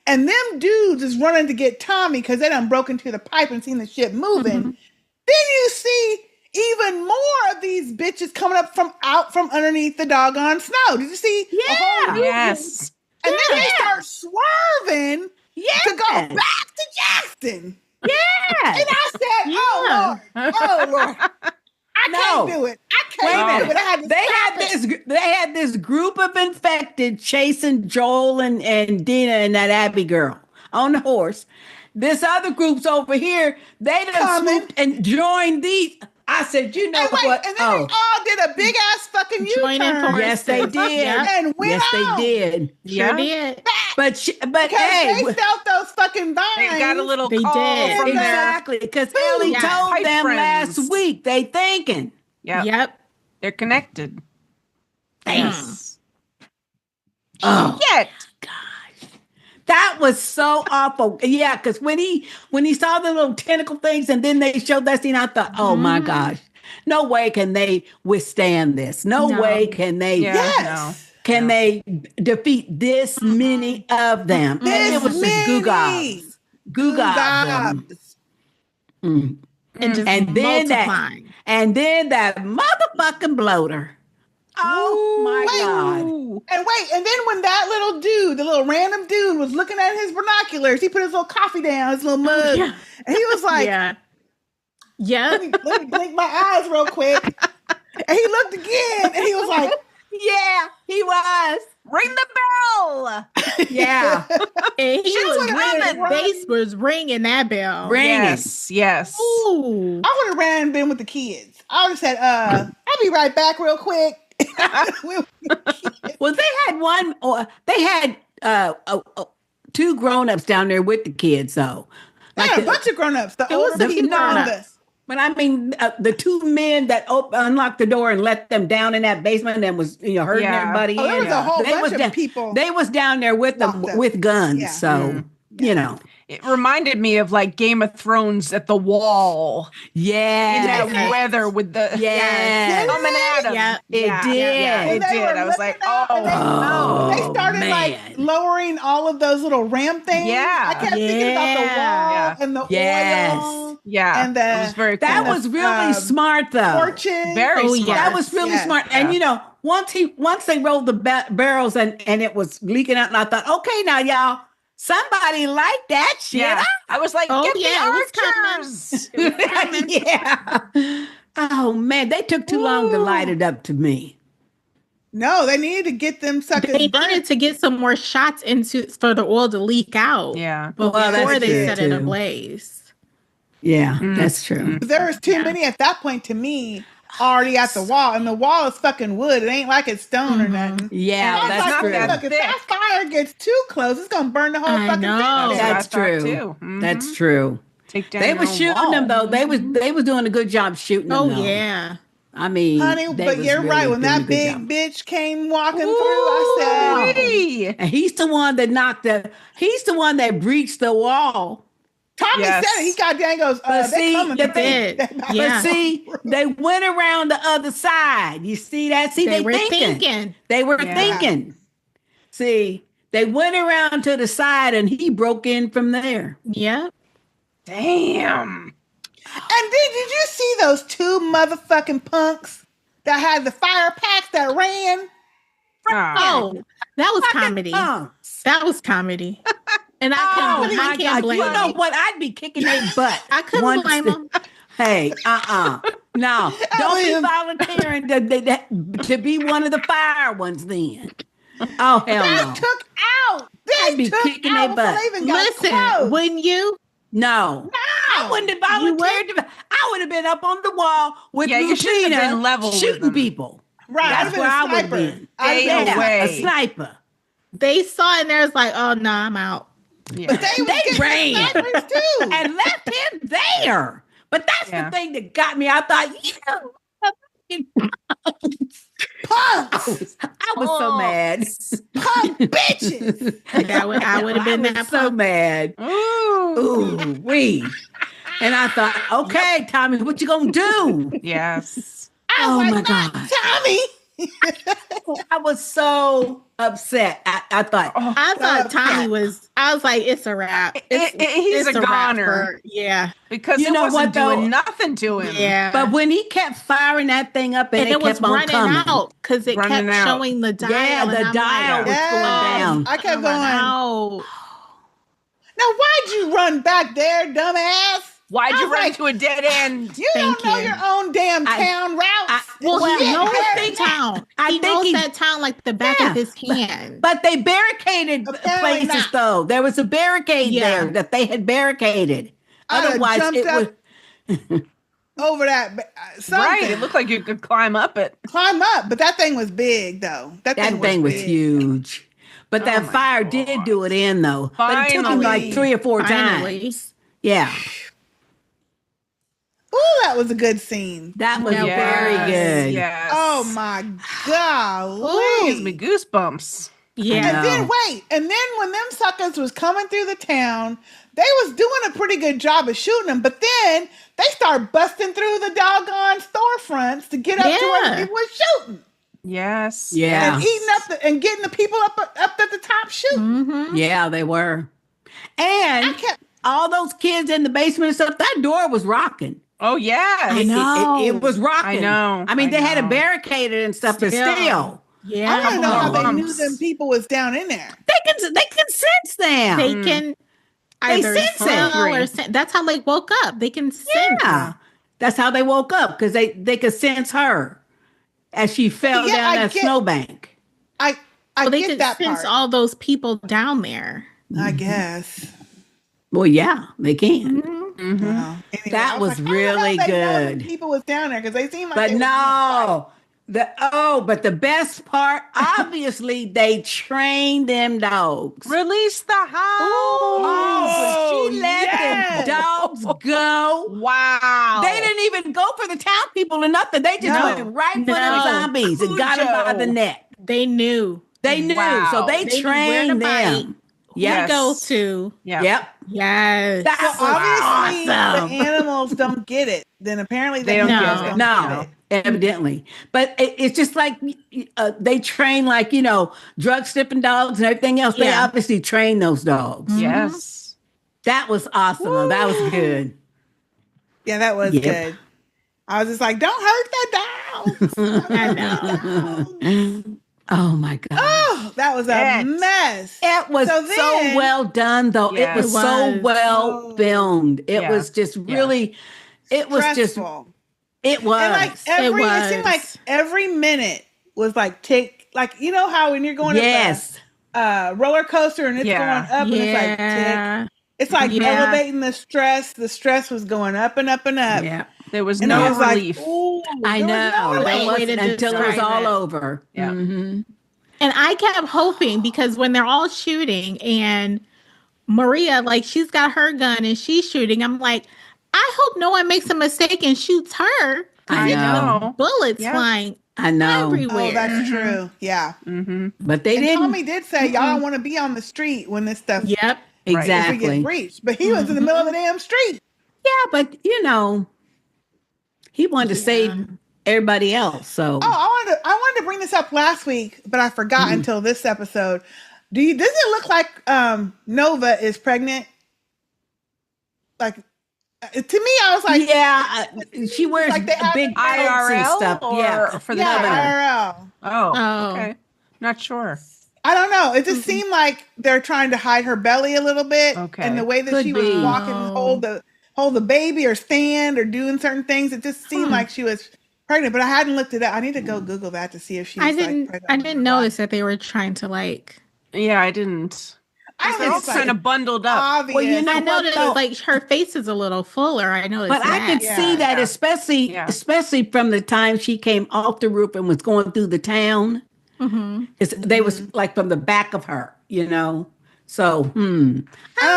And them dudes is running to get Tommy because they done broke into the pipe and seen the shit moving. Then you see even more of these bitches coming up from underneath the doggone snow. Did you see? A whole group? Yes. And then they start swerving to go Yes. back to Jackson. Yeah. And I said, oh Lord. I can't do it. I can't do it. I had to stop it. They had this group of infected chasing Joel and Dina and that Abby girl on the horse. This other group's over here. They done swooped and joined these. I said, you know And wait, what? and then they all did a big ass fucking Join in U-turn. for Yes, they Yep. did. And went Yes, on. they did. Sure did. But Because hey, they felt those fucking vines. They got a little They call did. from exactly, because Ellie Yeah. told Pipe them friends. last week. They thinking. their. Yep. They're connected. Yes. Oh, Yet. that was so awful. Yeah, because when he saw the little tentacle things and then they showed that scene, I thought, oh my gosh, no way can they withstand this. No No. way can they. Yeah. Yes. Can they defeat this many of them? And This it was just many. googobs. Googobs. Mm. And just And then multiplying. that motherfucking bloater. Oh my God. Ooh. And wait, and then when that little dude, the little random dude, was looking at his binoculars, he put his little coffee down, his little mug, yeah. and he was like, Yeah. Yeah. let me blink my eyes real quick. And he looked again, and he was like, Yeah, he was. Ring the bell. Yeah. And he She's was coming. ringing, Base was ringing that bell. Ring Yes. Yes. Ooh. I would have ran and been with the kids. I would have said, I'll be right back real quick. Well, they had one, or they had two grown-ups down there with the kids, though. Like a bunch of grown-ups. The It was older the people and grown-ups. But I mean, the two men that unlocked the door and let them down in that basement and was hurting Yeah. everybody. there was in. a whole They bunch was of people. They was down there with them locked up. with guns. Yeah. So It reminded me of like Game of Thrones at the wall in yeah, that weather with the yeah, coming at them. Yeah. it did. Yeah, When it they did. were I was like, looking out, and oh, they started like lowering all of those little ramp things. Yeah. I kept thinking about the wall Yeah. and the Yes. oil yeah. and it was very cool. That was really smart, though. torches. very Oh, smart. yeah. That was really Yes. smart. And once they rolled the barrels and it was leaking out, and I thought, okay, now y'all, somebody like that shit. Yeah. I was like, Oh, get yeah, it was the archers. Yeah. Oh man, they took too long to light it up to me. No, they needed to get them suckers They burnt. needed to get some more shots for the oil to leak out. Yeah. Well, that's Before they true, set it too. ablaze. Yeah, that's true. There was too many at that point to me already at the wall, and the wall is fucking wood. It ain't like it's stone or nothing. Yeah, And I was that's like, true. look, if that fire gets too close, it's gonna burn the whole I fucking know. thing down. That's what I thought, true. too. Mhm. That's true. Take down They your were own shooting wall. them though. They was doing a good job shooting them. Oh, though. yeah. I mean, Honey, they but was you're really right. When doing a that good big job. bitch came walking through, I said, Ooh-wee. And he's the one that he's the one that breached the wall. Tommy Yes. said it. He got down and goes, But they see, coming the through. thing- But Yeah. see, they went around the other side. You see that? See, They were thinking. thinking. They were Yeah. thinking. See, they went around to the side and he broke in from there. Yeah. Damn. And did you see those two motherfucking punks that had the fire packs that ran? Oh, that was comedy. Punks. That was comedy. And I Oh couldn't, my I can't God. blame You know them. what? I'd be kicking their butt. I couldn't once blame the- them. Hey, no, don't be mean- volunteering to be one of the fire ones then. Oh, hell They no. took out. I'd They be took kicking out their before butt. they even got Listen, close. wouldn't you? No. I wouldn't have You volunteered. I would have been up on the wall with Yeah, you shouldn't have Lutina been level with shooting them. people. Right, That's I'd have been where I a would have sniper. been. I'd have Ain't been no a way. A sniper. They saw it and they was like, oh, no, I'm out. Yeah. But they was They getting ran. the snipers too. And left him there. But that's Yeah. the thing that got me. I thought, Punks, I was so mad. punk bitches. I would have been I that was so mad. Ooh. Ooh, wee. And I thought, okay, Tommy, what you gonna do? Yes. Oh I was my like, "Not God. Tommy." I was so upset. I thought, I thought Tommy was, I was like, it's a wrap. He's It's a wrap goner. yeah. Because You it know wasn't what, though? doing nothing to him. Yeah. but when he kept firing that thing up and, and it was kept on running coming. out because it Running kept out. showing the dial. Yeah, and the I'm dial like, was Yes. going down. I kept I'm going. out. Now, why'd you run back there, dumbass? Why'd I you was run like, to a dead end? You Thank don't know you. your own damn town routes. Well, Well, he knows I that think- town. I He think knows he- that town like the back Yeah, of his hand. But they barricaded Apparently places, not. though. There was a barricade Yeah. there that they had barricaded. I'd have Otherwise, jumped it up. would. over that something. Right. It looked like you could climb up it. Climb up, but that thing was big though. That thing was big. huge. But that fire did do it in though. But it took him like 3 or 4 times. Yeah. Oh, that was a good scene. That was very good. Yes. Oh my God. Gives me goosebumps. Yeah. And then when them suckers was coming through the town, they was doing a pretty good job of shooting them, but then they start busting through the doggone storefronts to get up to where the people was shooting. Yes. Yeah. And eating up and getting the people up at the top shooting. Mm-hmm. Yeah, they were. And all those kids in the basement and stuff, that door was rocking. Oh, yeah. I know. It was rocking. I know. I mean, they had it barricaded and stuff, but still. Yeah. I want to know how they knew bumps. them people was down in there. They can sense them. They can either sense smell it. or sense. That's how they woke up. They can sense. Yeah. That's how they woke up, because they could sense her as she fell down that snowbank. I They get could that sense part. all those people down there. I guess. Well, yeah, they can. Mm-hmm. Well, anyway, That I was like, really how they know them good. people was down there because they seemed like But they was no. But the best part, obviously, they trained them dogs. Release the house. Oh, she let yes. the dogs go. Wow. They didn't even go for the town people or nothing. They just went right for them zombies and got them by the neck. They knew. They knew. Wow. So they They knew trained where to them. Yeah. Yes. Go to. Yeah. Yep. Yes. That So was obviously awesome. the animals don't get it. Then apparently They don't get it. No, evidently. But it's just like they train like, drug sniffing dogs and everything else. They Yeah. obviously train those dogs. Yes. That was awesome. Though. That was good. Yeah, that was good. I was just like, don't hurt the dogs. I know. Oh my God. Oh, that was a mess. It was so well done, though. Yes. It was so well filmed. It was just really, it was just, it was. And like it seemed like every minute was like you know how when you're going up a roller coaster and it's going up and it's like tick. It's like elevating the stress was going up and up and up. Yeah. There was And no I was relief. like, ooh, I know. They waited Until it was all it. over. Yeah. Mm-hmm. And I kept hoping because when they're all shooting and Maria, like she's got her gun and she's shooting, I'm like, I hope no one makes a mistake and shoots her. I know. Bullets flying I know. everywhere. oh, that's true. Yeah. Mm-hmm. But they And didn't. Tommy did say y'all don't want to be on the street when this stuff Yep. if we Exactly. get breached. But he was in the middle of the damn street. Yeah, but he wanted to save everybody else. So Oh, I wanted to bring this up last week, but I forgot until this episode. Does it look like Nova is pregnant? Like to me, I was like, yeah, she wears like they have big coats and IRL stuff. or for the IRL. Oh, okay. Not sure. I don't know. It just seemed like they're trying to hide her belly a little bit. Okay. And the way that Could she was be. walking, hold the baby or stand or doing certain things, it just seemed like she was pregnant. But I hadn't looked it up. I need to go Google that to see if she's I like didn't pregnant. I didn't notice that they were trying to like Yeah, I didn't. I They're all think it's kind of bundled up. obvious. Well, I what, noticed though? like her face is a little fuller. I noticed But I that. could see that, especially from the time she came off the roof and was going through the town. They was like from the back of her, So, I don't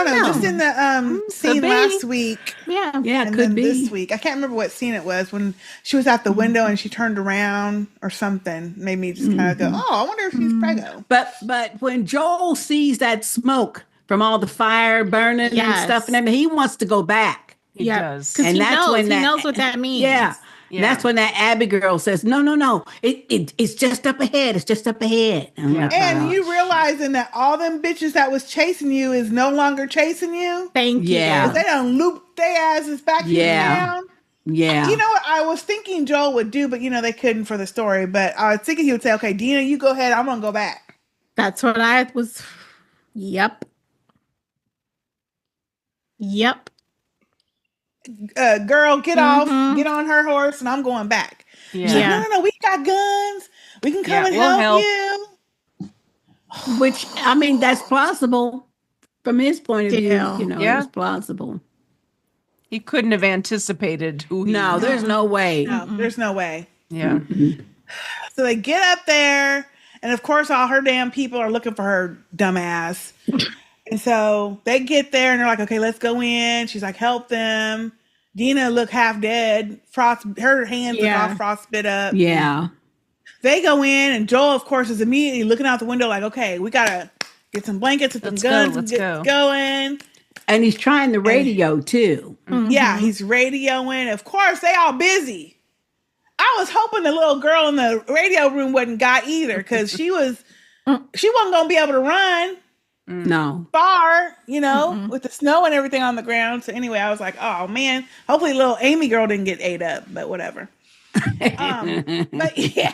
know. Just in the scene be. last week. Yeah. yeah, it And could then be. this week, I can't remember what scene it was when she was out the window and she turned around or something. Made me just kind of go, "Oh, I wonder if she's pregnant." But when Joel sees that smoke from all the fire burning and Yes. stuff, and everything, he wants to go back. He does. Because And he that's knows. when He that- knows what that means. Yeah. And that's when that Abby girl says, no. It's just up ahead. It's just up ahead. I'm like, And "Oh, you realizing that all them bitches that was chasing you is no longer chasing you. Thank you. Yeah. They done looped their asses back to the town. yeah. You know what I was thinking Joel would do, but they couldn't for the story. But I was thinking he would say, "Okay, Dina, you go ahead. I'm gonna go back." That's what I was. Yep. Girl, get off, get on her horse, and I'm going back. Yeah. She's like, no, we got guns. We can come and we'll help help. you. Which, I mean, that's plausible from his point of view. Yeah. It's plausible. He couldn't have anticipated who he No, was. there's no way. No, there's no way. Yeah. So they get up there, and of course, all her damn people are looking for her dumbass. And so they get there, and they're like, "Okay, let's go in." She's like, "Help them." Dina look half dead. Her hands look all frostbit up. Yeah. They go in, and Joel, of course, is immediately looking out the window, like, "Okay, we gotta get some blankets and some guns and get going." And he's trying the radio too. Yeah, he's radioing. Of course, they all busy. I was hoping the little girl in the radio room wasn't got either, because she wasn't gonna be able to run No. far, with the snow and everything on the ground. So anyway, I was like, oh man, hopefully little Amy girl didn't get ate up, but whatever. But yeah,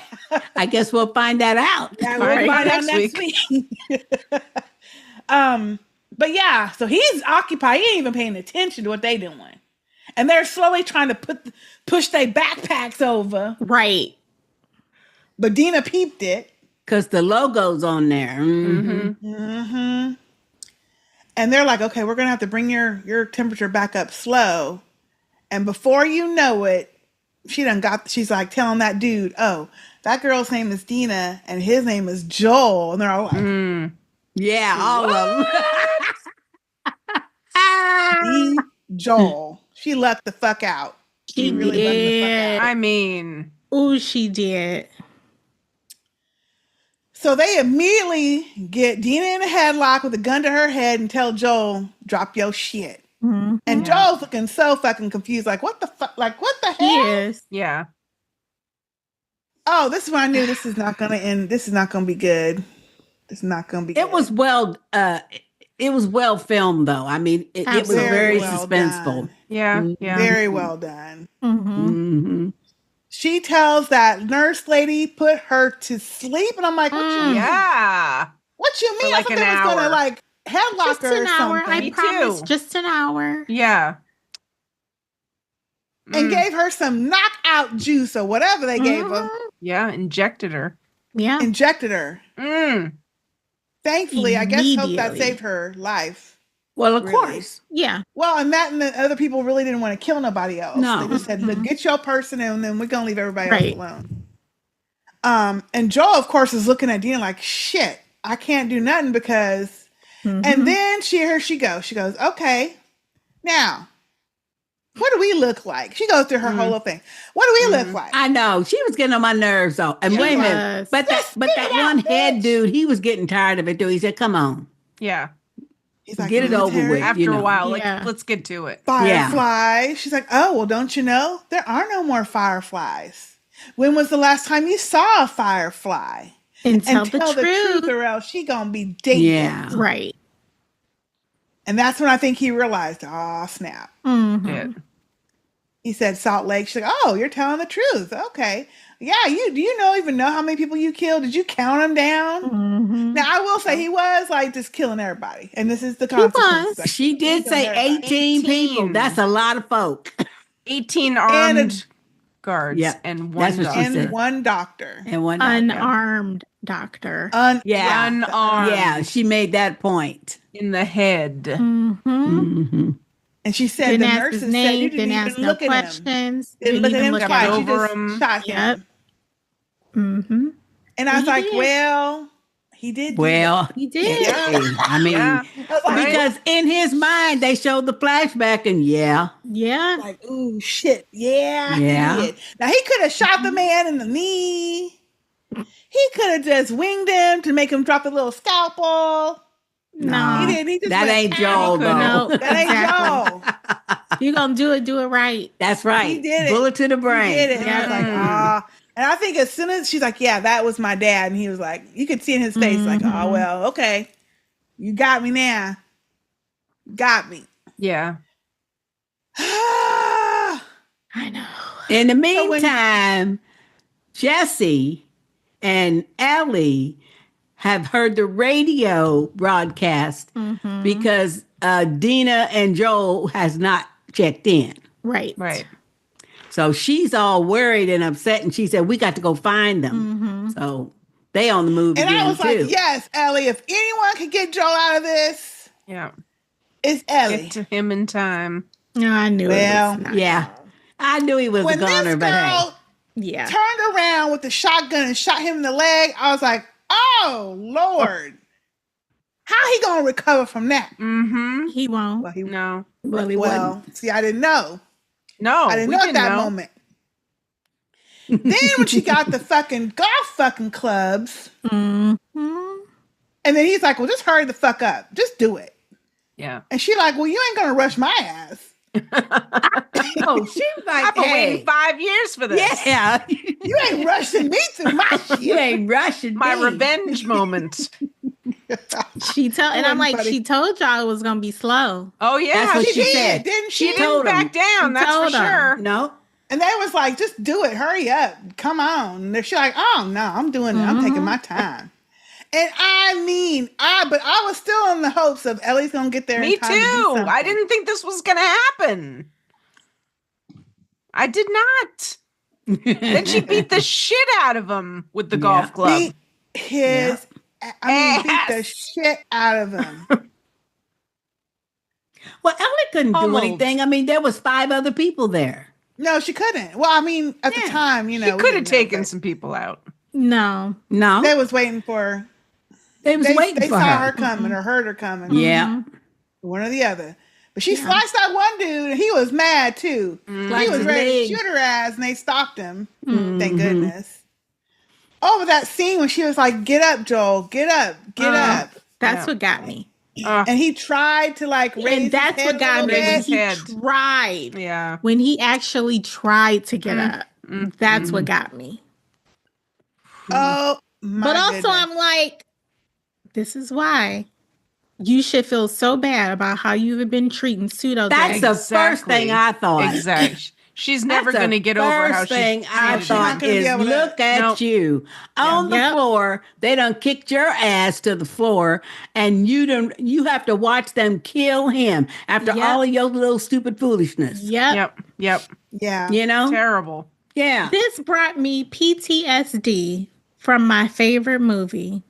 I guess we'll find that out. yeah, we'll find out next week. But yeah, so he's occupied. He ain't even paying attention to what they doing. And they're slowly trying to push their backpacks over. Right. But Dina peeped it. Because the logo's on there. And they're like, okay, we're going to have to bring your temperature back up slow. And before you know it, she's like telling that dude, oh, that girl's name is Dina and his name is Joel. And they're all like, yeah, all of them. Joel. She lucked the fuck out. She really lucked the fuck out. I mean, oh, she did. So they immediately get Dina in a headlock with a gun to her head and tell Joel, drop your shit. And Joel's looking so fucking confused, like, what the fuck? Like, what the hell? He is. Yeah. Oh, this is when I knew this is not going to end. This is not going to be good. This is not going to be good. It was well filmed, though. I mean, it was very suspenseful. Yeah, yeah. Very well done. She tells that nurse lady put her to sleep, and I'm like, what you mean? Yeah. What you mean? Like I thought they was gonna like headlock Just her an or hour. something. I promise. Just an hour. Yeah. And gave her some knockout juice or whatever they gave her. Yeah, injected her. Yeah. Injected her. Thankfully, I guess hope that saved her life. Well, of course. Yeah. Well, and that and the other people really didn't want to kill nobody else. No. They just said, "Look, get your person and then we're going to leave everybody else alone." And Joel, of course, is looking at Dina like, shit, I can't do nothing because... And then here she goes. She goes, okay, now, what do we look like? She goes through her whole thing. What do we look like? I know. She was getting on my nerves, though. And wait a minute. But that one head dude, he was getting tired of it, too. He said, come on. Yeah. He's like, get it over with. After a while, let's get to it. Fireflies. She's like, oh, well, don't you know? There are no more fireflies. When was the last time you saw a firefly? And tell the truth. Or else she gonna be dating. Yeah. Right. And that's when I think he realized, oh, snap. Yeah. He said Salt Lake. She's like, oh, you're telling the truth. Okay. Yeah, do you even know how many people you killed? Did you count them down? Now, I will say he was like just killing everybody. And this is the consequence. Like, she did say 18 people. That's a lot of folk. 18 armed guards and one doctor. And one doctor. And one unarmed doctor. Unarmed. Yeah, she made that point. In the head. And she said the nurses said you didn't even look at him. Didn't look at him twice. She just shot him. And I was like, well, he did. Well, he did. Yeah. I mean, because in his mind, they showed the flashback and like, ooh, shit. Yeah. He did. Now, he could have shot the man in the knee. He could have just winged him to make him drop a little scalpel. No, he didn't. He just that ain't Joel, though. No, that ain't Joel. You're going to do it right. That's right. He did it. Bullet to the brain. He did it. And I was like, ah. And I think as soon as she's like, yeah, that was my dad. And he was like, you could see in his face, like, oh, well, okay. You got me now. Got me. Yeah. I know. In the meantime, Jesse and Ellie have heard the radio broadcast because Dina and Joel has not checked in. Right. So she's all worried and upset, and she said, we got to go find them. So they on the move and again, I was like, yes, Ellie, if anyone could get Joel out of this, it's Ellie. Get to him in time. No, I knew it was not. Yeah. I knew he was a When goner, this but hey. girl Yeah. turned around with the shotgun and shot him in the leg, I was like, oh, Lord. How he going to recover from that? Mm-hmm. He won't. Well, No. Well, he wasn't. see, I didn't know. No. I didn't we know at didn't that know. moment. Then when she got the fucking golf fucking clubs, Mm-hmm. and then he's like, well, just hurry the fuck up. Just do it. Yeah. And she like, well, you ain't going to rush my ass. Oh, she was like, I've been hey. waiting 5 years for this. Yeah. You ain't rushing me through my shit. You ain't rushing My me. revenge moment. And I'm like, buddy. she told y'all it was gonna be slow. Oh yeah, That's what She she did, said. didn't she she? didn't told him. back down. She That's for told him. sure. No. And they was like, just do it. Hurry up. Come on. And she's like, oh, no, I'm doing it. I'm taking my time. And I mean, but I was still in the hopes of Ellie's going to get there Me in time to do too. something. I didn't think this was gonna happen. I did not. Then she beat the shit out of him with the golf club. Beat his, beat the Ass. shit out of him. Well, Ellie couldn't do Pummeled. anything. I mean, there was 5 other people there. No, she couldn't. Well, I mean, at the time, you know. He we could have didn't know, taken but some people out. No. No. They was waiting for They was waiting they for saw her. her coming or heard her coming. Yeah. One or the other. But she sliced that one dude, and he was mad too. He Sliced was his ready leg. to shoot her ass, and they stopped him. Thank goodness. Oh, but that scene when she was like, "Get up, Joel! Get up! Get up!" That's what got me. And he tried to like raise. And that's his head what got a me little when bit. he head. tried. Yeah. When he actually tried to get up. That's what got me. Oh my! But also, goodness. I'm like, this is why you should feel so bad about how you've been treating pseudo. That's the first Exactly. thing I thought. Exactly. She's never That's going to the get over how first she's thing I treated not thought gonna be is able to- look at Nope. you on the Yep. floor. They done kicked your ass to the floor, and you have to watch them kill him after Yep. all of your little stupid foolishness. Yep. Yep. Yeah. You know? Terrible. Yeah. This brought me PTSD from my favorite movie,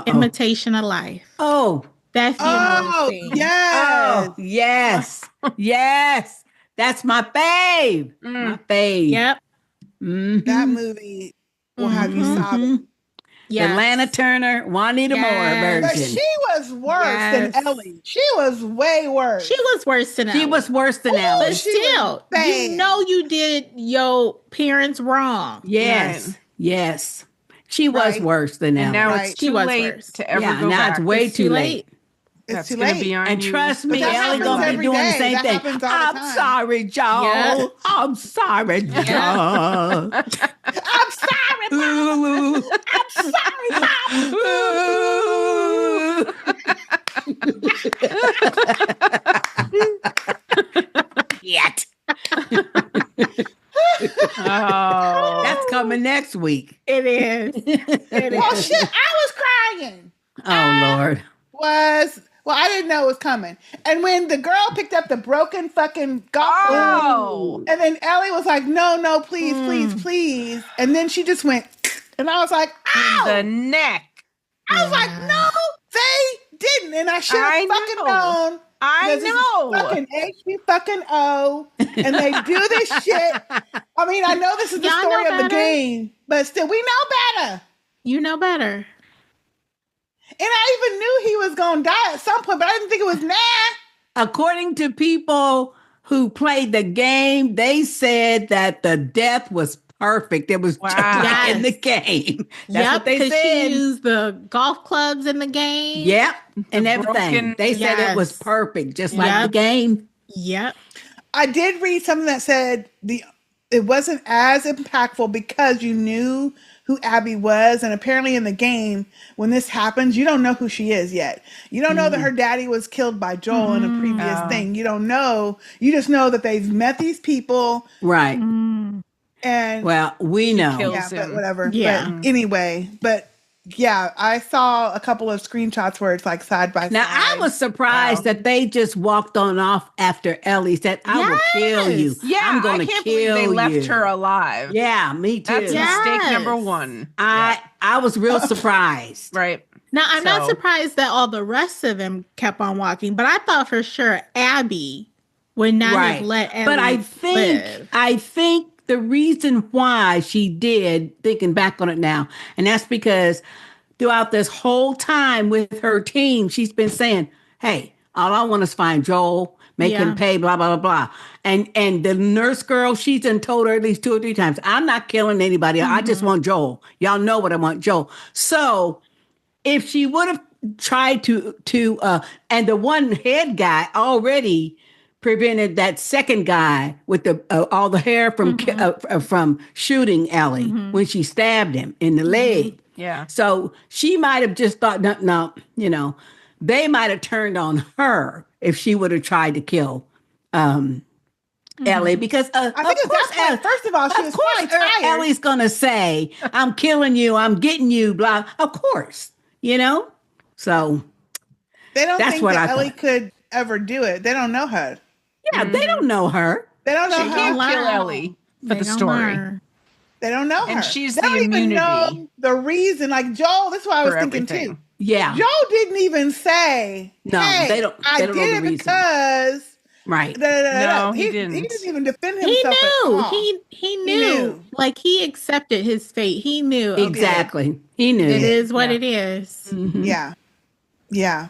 Imitation of Life. Oh. That funeral Oh scene. yes. Oh, yes. Yes. That's my fave. My fave. Yep. Mhm. That movie will have you sobbing. Yes. The Lana Turner, Juanita Yes. Moore But version. she was worse Yes. than Ellie. She was way worse. She was worse than She Ellen. was worse than But Ellen. she was still, bad. you know you did your parents wrong. Yes. Right. Yes. She was Right. worse than And Ellen. now Right. it's She too was late worse. to ever Yeah, go now back. it's way It's too late. It's That's too gonna late. be on And you. trust But me, that Ellie happens gonna be every doing the day. same That thing. happens all the I'm time. sorry, Joe. Yeah. I'm sorry, Joe. I'm sorry, Mama. Ooh. I'm sorry, Mama. Yet. Oh. That's coming next week. It is. It Oh is. shit! I was crying. Oh, Lord. I didn't know it was coming. And when the girl picked up the broken fucking golf club, Oh. and then Ellie was like, "No, please, please, please," and then she just went, and I was like, "Ow!" The neck. I was like, "No, they didn't," and I should have fucking known. I Because this is know. fucking HB fucking O, and they do this shit. I mean, I know this is the Y'all story know of the better. game, but still, we know better. You know better. And I even knew he was gonna die at some point, but I didn't think it was now. According to people who played the game, they said that the death was perfect. It was just Wow. like in the Yes. game. That's Yep, what they because said. she used the golf clubs in the game. Yep, and The everything. broken- They said it was Yes. perfect, just like Yep. the game. Yep. I did read something that said it wasn't as impactful because you knew who Abby was, and apparently in the game, when this happens, you don't know who she is yet. You don't know that her daddy was killed by Joel in a previous thing. You don't know. You just know that they've met these people, Right. and Well, we know. killed- yeah, but him. whatever. Yeah. But anyway, yeah, I saw a couple of screenshots where it's like side by Now, side. I was surprised Wow. that they just walked on off after Ellie said, I will kill you. Yes. Yeah, I'm going I to can't kill believe they left you." her alive. Yeah, me too. That's Yeah. mistake Yes. number one. I was real surprised. Right. Now, I'm not So- surprised that all the rest of them kept on walking, but I thought for sure Abby would not have Right. let Ellie But live. I think the reason why she did, thinking back on it now, and that's because throughout this whole time with her team, she's been saying, "Hey, all I want is find Joel, make him pay, blah blah blah blah." And the nurse girl, she's done told her at least 2 or 3 times, "I'm not killing anybody. I just want Joel. Y'all know what I want, Joel." So if she would have tried and the one head guy already prevented that second guy with the all the hair from shooting Ellie when she stabbed him in the leg. Yeah. So she might have just thought, no, they might have turned on her if she would have tried to kill Ellie, because I think at that point, first of all, she was probably tired. Ellie's gonna say, "I'm killing you, I'm getting you," blah. Of course, So they don't that's think what that I Ellie thought. could ever do it. They don't know her. Yeah, they don't know her. They don't know She her. can't kill Ellie for the story. They don't know her. And she's they the don't even know immunity the reason. Like Joel, that's what I was for thinking everything. too. Yeah, Joel didn't even say, No, hey, they don't I know did the it reason. because Right. No, he He didn't. didn't even defend He himself at knew. all. He knew. Like he accepted his fate. He knew. Okay, Exactly. He knew. it is what Yeah. it is. Yeah. Yeah.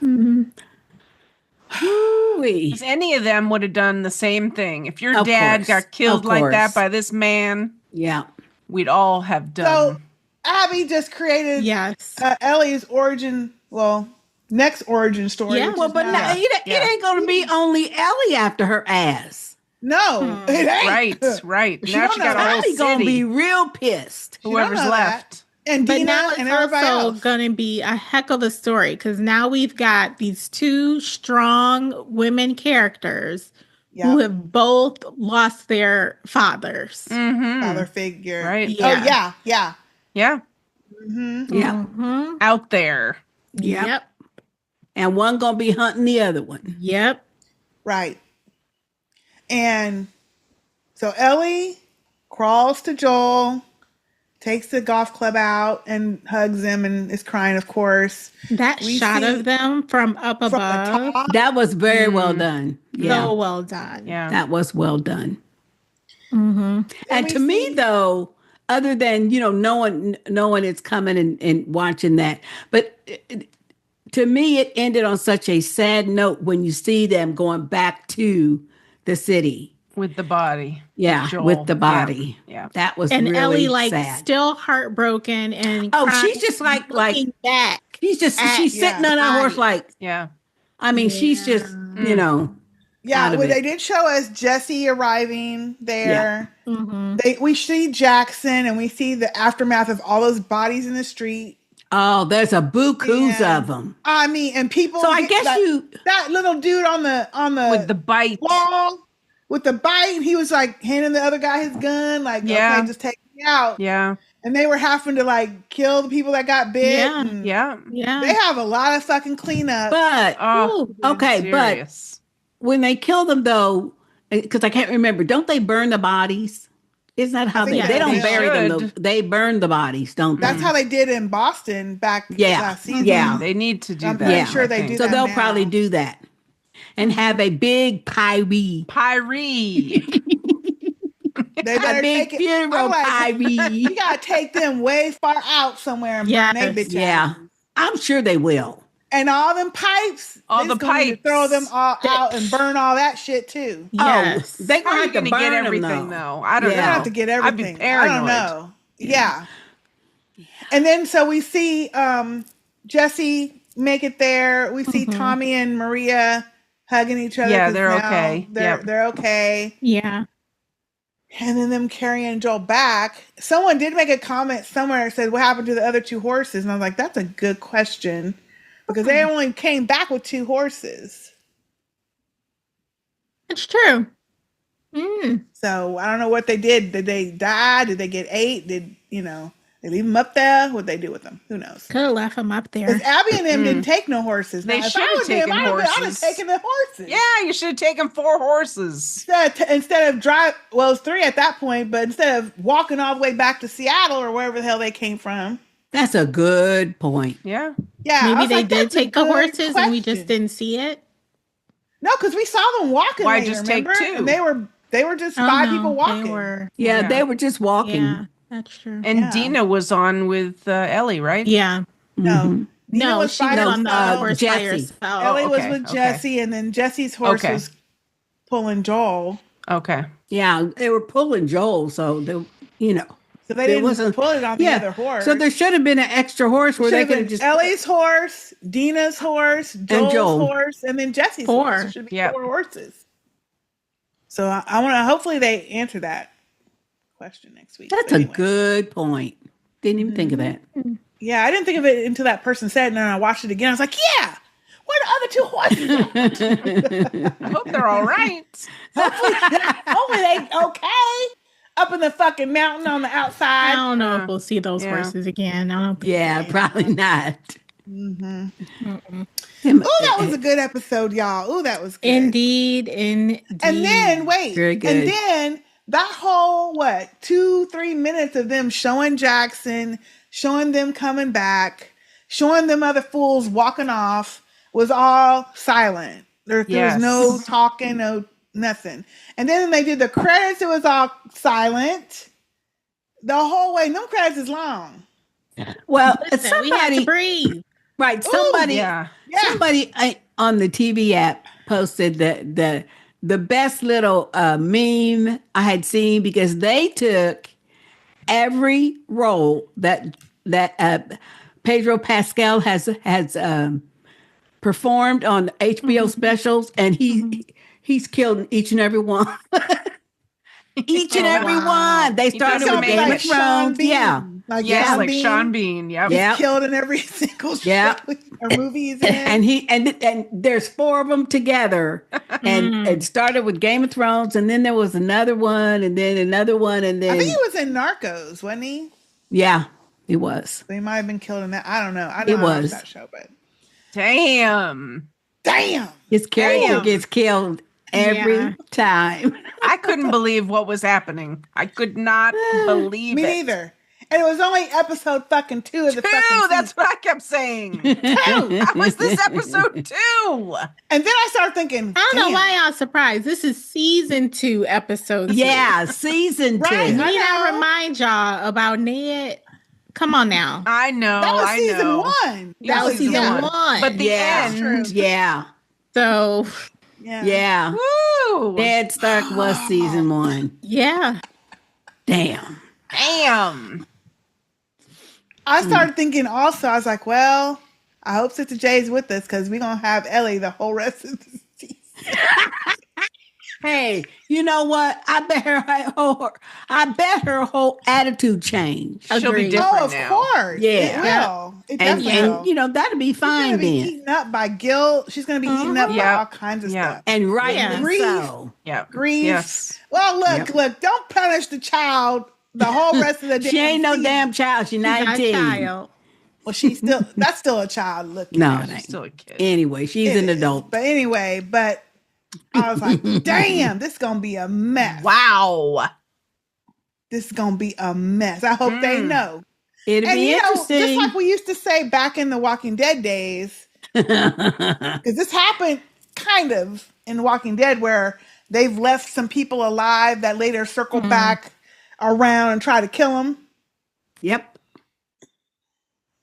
Ooh-wee. Because any of them would have done the same thing. If your Of dad course. got killed Of like that course. by this man, Yeah. we'd all have So done. Abby just created Yes. Ellie's next origin story. Yeah. Which Well, is but now, now, it ain't going to be only Ellie after her ass. no, it ain't. Right. She Now don't she know got a that. whole Ellie going to city. be real pissed. She don't Whoever's know left. that. And But Dina now it's and everybody also else. going to be a heck of a story because now we've got these 2 strong women characters who have both lost their fathers. Father figure. Right. Yeah. Oh yeah. Yeah. Yeah. Yeah. Out there. Yep. And one going to be hunting the other one. Yep. Right. And so Ellie crawls to Joel, takes the golf club out and hugs him and is crying, of course. That We shot see of them from up from the above. top. That was very well done. Yeah. So well done. Yeah. That was well done. Mm-hmm. And we to me, see- though, other than, knowing it's coming and watching that, but to me, it ended on such a sad note when you see them going back to the city. With the body. Yeah, Joel. with the body. Yeah. That was And really Ellie, sad. still heartbroken and Oh, crying, she's just like looking back. she's sitting on her horse like, Yeah. I mean, she's just, Yeah, out of well, it. they did show us Jesse arriving there. Mm-hmm. We see Jackson and we see the aftermath of all those bodies in the street. Oh, there's a bukus And- of them. I mean, and people. So I guess that little dude on the With the bite. wall with the bite, he was like handing the other guy his gun, like, Yeah. okay, just take me out. Yeah. And they were having to like kill the people that got bit. Yeah. and Yeah. Yeah. They have a lot of fucking cleanup. But Oh, okay, serious. but when they kill them though, because I can't remember, don't they burn the bodies? Isn't that how think they don't they bury them? Though. should. They burn the bodies, don't they? That's how they did in Boston back Yeah. last season. Yeah. They need to do I'm that. pretty Yeah. sure I they think. do So that they'll now. probably do that and have a big pyre. Pyre. They A better big take it. funeral I'm like, pyre. you gotta take them way far out somewhere and burn they Yes. bitch Yeah, asses. I'm sure they will. And all them pipes, All they the just gonna need to pipes. throw them all out and burn all that shit too. Yes. Oh, they How gonna are you have to going to burn get them, everything, though. though? I don't Yeah. They know. have to get I'd be everything. I paranoid. don't know. Yeah. And then so we see Jesse make it there. We see Tommy and Maria hugging each other. Yeah, 'cause they're now okay. Yep. They're okay. Yeah. And then them carrying Joel back. Someone did make a comment somewhere that said, what happened to the other 2 horses? And I was like, that's a good question. Because they only came back with 2 horses. It's true. Mm. So I don't know what they did. Did they die? Did they get ate? Did, they leave them up there? What'd they do with them? Who knows? Could have left him up there. Because Abby and them didn't take no horses. They Now, if should I have was them, taken I'd have horses. taken the horses. Yeah, you should have taken 4 horses. Instead of well, it's 3 at that point, but instead of walking all the way back to Seattle or wherever the hell they came from. That's a good point. Yeah. Yeah. I Maybe was they like, did that's a take the good horses and we question. just didn't see it. No, because we saw them walking. Why later, just take remember? two? And they were just five people walking. They were just walking. Yeah, that's true. And Dina was on with Ellie, right? Yeah. No. Dina No, was she by was on the herself. horse by Jesse. herself. Ellie was okay, with okay. Jesse, and then Jesse's horse was pulling Joel. Okay. Yeah, they were pulling Joel, so So they didn't pull it on the other horse. So there should have been an extra horse where they could have just Ellie's horse, Dina's horse, Joel's horse, and then Jesse's horse. There should be 4 horses. So I want to. Hopefully, they answer that question next week. That's a good point. Didn't even think of that. Yeah, I didn't think of it until that person said it, and then I watched it again. I was like, yeah, where the other 2 horses? I hope they're all right. Hopefully they okay. Up in the fucking mountain on the outside. I don't know if we'll see those horses again. I don't think probably not. Oh, that was a good episode, y'all. Oh, that was good. Indeed. And then, wait. Very good. And then that whole, 2-3 minutes of them showing Jackson, showing them coming back, showing them other fools walking off was all silent. There was no talking, no nothing. And then they did the credits, it was all silent. The whole way, no credits is long. Well, we had to breathe. Right. Somebody on the TV app posted the best little meme I had seen, because they took every role that Pedro Pascal has performed on HBO specials, and he's killed each and every one. Each and every one. They started with Game of Thrones. Like Sean Bean. Yep. He's killed in every single show or movie he's in. And there's 4 of them together. And it started with Game of Thrones, and then there was another one, and then another one, and then I think he was in Narcos, wasn't he? Yeah, he was. So he might have been killed in that. I don't know. I don't know that show, but damn. His character gets killed every time. I couldn't believe what was happening. I could not believe Me it. neither. And it was only episode fucking 2 of the fucking season. That's what I kept saying. 2. How was this episode 2? And then I started thinking, I don't know why y'all surprised. This is season 2, episode 2. Yeah, season 2. Right. Need I remind y'all about Ned? Come on now. I know. That was season 1. That was season 1. But the end. Yeah. So. Yeah. Woo! Ned Stark was season 1. Yeah. Damn. I started thinking also, I was like, well, I hope Sister Jay's with us, because we're going to have Ellie the whole rest of the season. Hey, you know what? I bet her whole attitude changed. She'll be different now. Of course. Yeah. It will. It definitely will. And that'll be fine then. She's going to be eaten up by guilt. She's going to be eaten up by all kinds of stuff. And Grief. so. Yeah. Grief. Yes. Well, look, don't punish the child the whole rest of the day. She ain't no damn child. She's 19. Child. Well, that's still a child looking. No, She's still a kid. Anyway, she's an adult. But anyway, I was like, damn, this is going to be a mess. Wow. This is going to be a mess. I hope they know. It'll be interesting. Just like we used to say back in the Walking Dead days, because this happened kind of in Walking Dead, where they've left some people alive that later circle back around and try to kill them. Yep.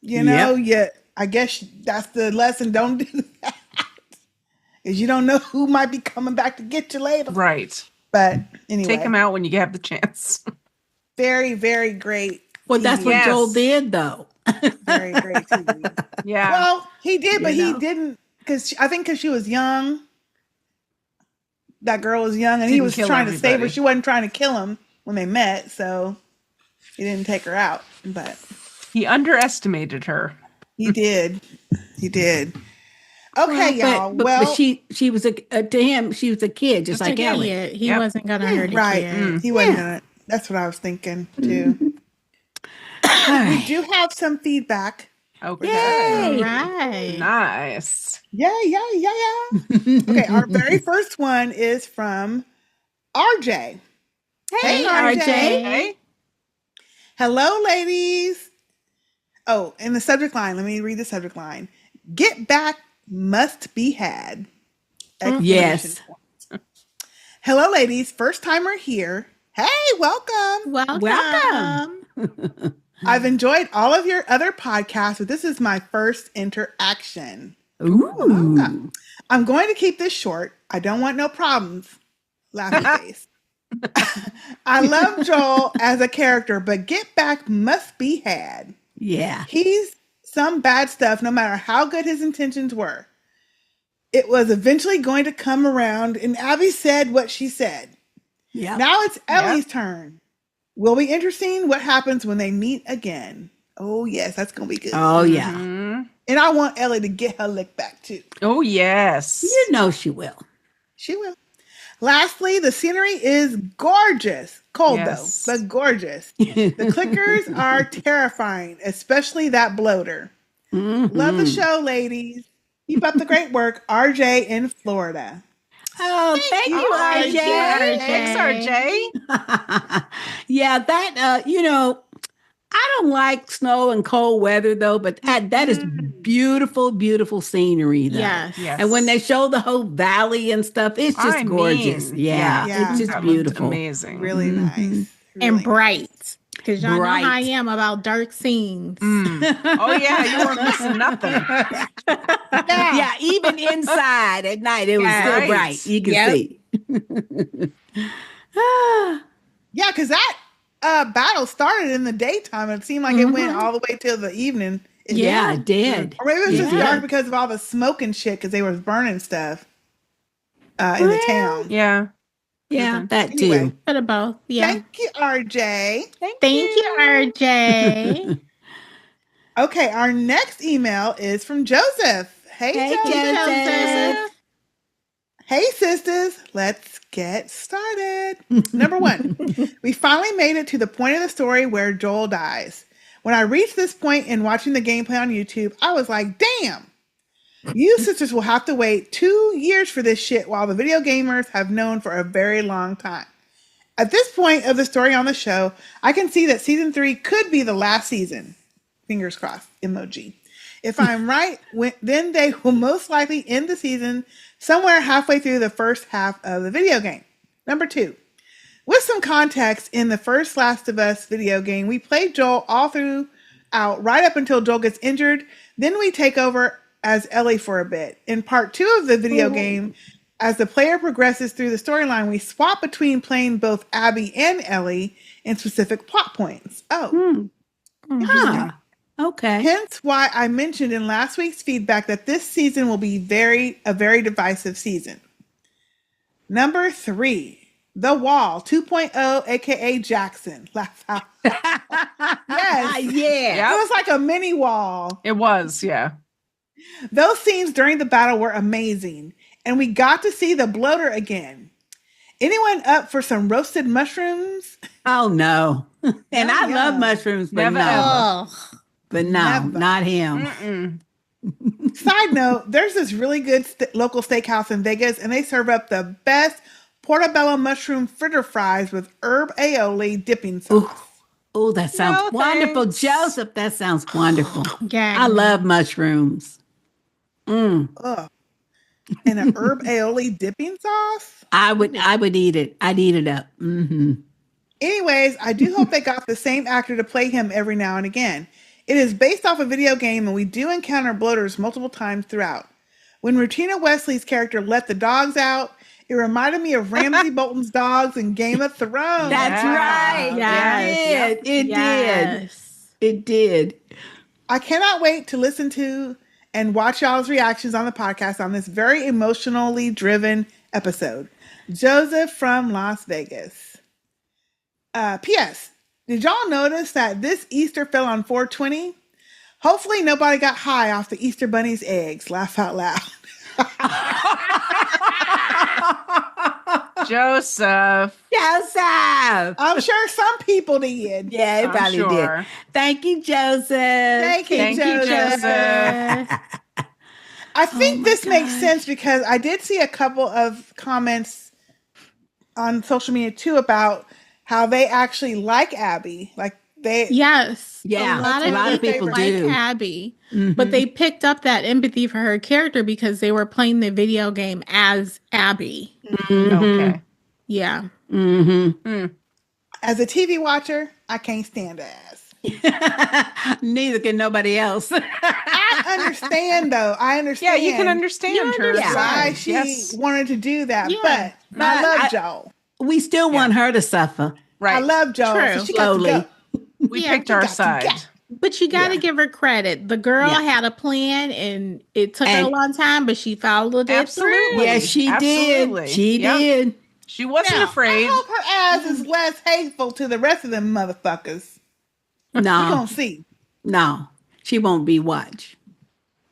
I guess that's the lesson. Don't do that. Because you don't know who might be coming back to get you later. Right. But anyway. Take them out when you have the chance. Very, very great. Well, that's what Joel did, though. Very great TV. Yeah. Well, he did, but he didn't, because I think because she was young. That girl was young, and he was trying to save her. She wasn't trying to kill him when they met, so he didn't take her out. But he underestimated her. He did. He did. Okay, y'all. But she was to him, she was a kid, just like Ellie. He wasn't gonna hurt a right. kid. He wasn't gonna. That's what I was thinking too. We do have some feedback. Okay. Yay. Right. Nice. Yeah. Okay, our very first one is from RJ. Hey, RJ. Hey. Hello, ladies. Oh, in the subject line, let me read the subject line. Get back must be had. Yes. Hello, ladies. First timer here. Hey, welcome. Welcome. I've enjoyed all of your other podcasts, but this is my first interaction. Ooh. I'm going to keep this short. I don't want no problems. Laughy face. I love Joel as a character, but Get Back must be had. Yeah. He's some bad stuff, no matter how good his intentions were. It was eventually going to come around, and Abby said what she said. Yeah. Now it's Ellie's turn. Will be interesting what happens when they meet again. Oh, yes, that's going to be good. Oh, yeah. And I want Ellie to get her lick back, too. Oh, yes. You know she will. She will. Lastly, the scenery is gorgeous. Cold, Yes. though, but gorgeous. The clickers are terrifying, especially that bloater. Love the show, ladies. Keep up the great work. RJ in Florida. Oh, thank you, RJ. Thanks, RJ. Yeah, that, I don't like snow and cold weather, though, but that is beautiful, beautiful scenery, though. Yes. And when they show the whole valley and stuff, it's just gorgeous. Yeah, it's just that beautiful. looked amazing. Really nice. Really And bright. Because y'all know how I Bright. am about dark scenes. Oh, yeah, you weren't missing nothing. Yeah, even inside at night, it was Yeah. still Right. bright. You can Yep. see. Yeah, because that battle started in the daytime and it seemed like it went all the way till the evening. Yeah, it did. Or maybe it was just Yeah. dark because of all the smoke and shit because they was burning stuff in the town. Yeah. Yeah, that Anyway. too. Bit of both. Yeah. Thank you, RJ. Thank you, RJ. Okay, our next email is from Joseph. Hey, Hey, Joseph. Joseph. Hey, sisters, let's get started. Number 1, we finally made it to the point of the story where Joel dies. When I reached this point in watching the gameplay on YouTube, I was like, damn, you sisters will have to wait 2 years for this shit while the video gamers have known for a very long time. At this point of the story on the show, I can see that season 3 could be the last season. Fingers crossed, emoji. If I'm right, then they will most likely end the season somewhere halfway through the first half of the video game. Number 2, with some context, in the first Last of Us video game, we played Joel all throughout, right up until Joel gets injured. Then we take over as Ellie for a bit. In part 2 of the video game, as the player progresses through the storyline, we swap between playing both Abby and Ellie in specific plot points. Oh, interesting. Okay. Hence why I mentioned in last week's feedback that this season will be a very divisive season. Number 3, The Wall 2.0, aka Jackson. Laugh out. Yes. Yeah. It was like a mini wall. It was, yeah. Those scenes during the battle were amazing, and we got to see the bloater again. Anyone up for some roasted mushrooms? Oh, no. And I yeah. love mushrooms, but Never no. ever. Oh. But no, Never. not him. Mm-mm. Side note, there's this really good local steakhouse in Vegas, and they serve up the best portobello mushroom fritter fries with herb aioli dipping sauce. Oh, that sounds No, wonderful. thanks. Joseph, that sounds wonderful. Yeah. I love mushrooms. Ugh. And an herb aioli dipping sauce? I would eat it. I'd eat it up. Mm-hmm. Anyways, I do hope they got the same actor to play him every now and again. It is based off a video game, and we do encounter bloaters multiple times throughout. When Rutina Wesley's character let the dogs out, it reminded me of Ramsay Bolton's dogs in Game of Thrones. That's right. Yes. It did. Yes. It did. I cannot wait to listen to and watch y'all's reactions on the podcast on this very emotionally driven episode. Joseph from Las Vegas. P.S. Did y'all notice that this Easter fell on 420? Hopefully nobody got high off the Easter Bunny's eggs. Laugh out loud. Joseph. Joseph. I'm sure some people did. Yeah, it I'm probably sure. did. Thank you, Joseph. Thank you, Thank you, Joseph. Joseph. I think this makes sense because I did see a couple of comments on social media too about how they actually like Abby. Like Yes. Yeah, a lot of people like do. Abby. But they picked up that empathy for her character because they were playing the video game as Abby. Okay. Yeah. As a TV watcher, I can't stand her ass. Neither can nobody else. I understand, though. I understand. Yeah, you can understand her why side. she wanted to do that. Yeah. But I love Joel. We still want her to suffer. Right. I love Joel. True. So she Slowly. got to go. We Yeah, picked we our got to side. go. But you got to Yeah. give her credit. The girl Yeah. had a plan and it took her a And- long time, but she followed it Absolutely. through. Yes, she Absolutely. did. She Yep. did. She wasn't Now, afraid. I hope her ass is less hateful to the rest of them motherfuckers. We're No, going to see. no, she won't be watched.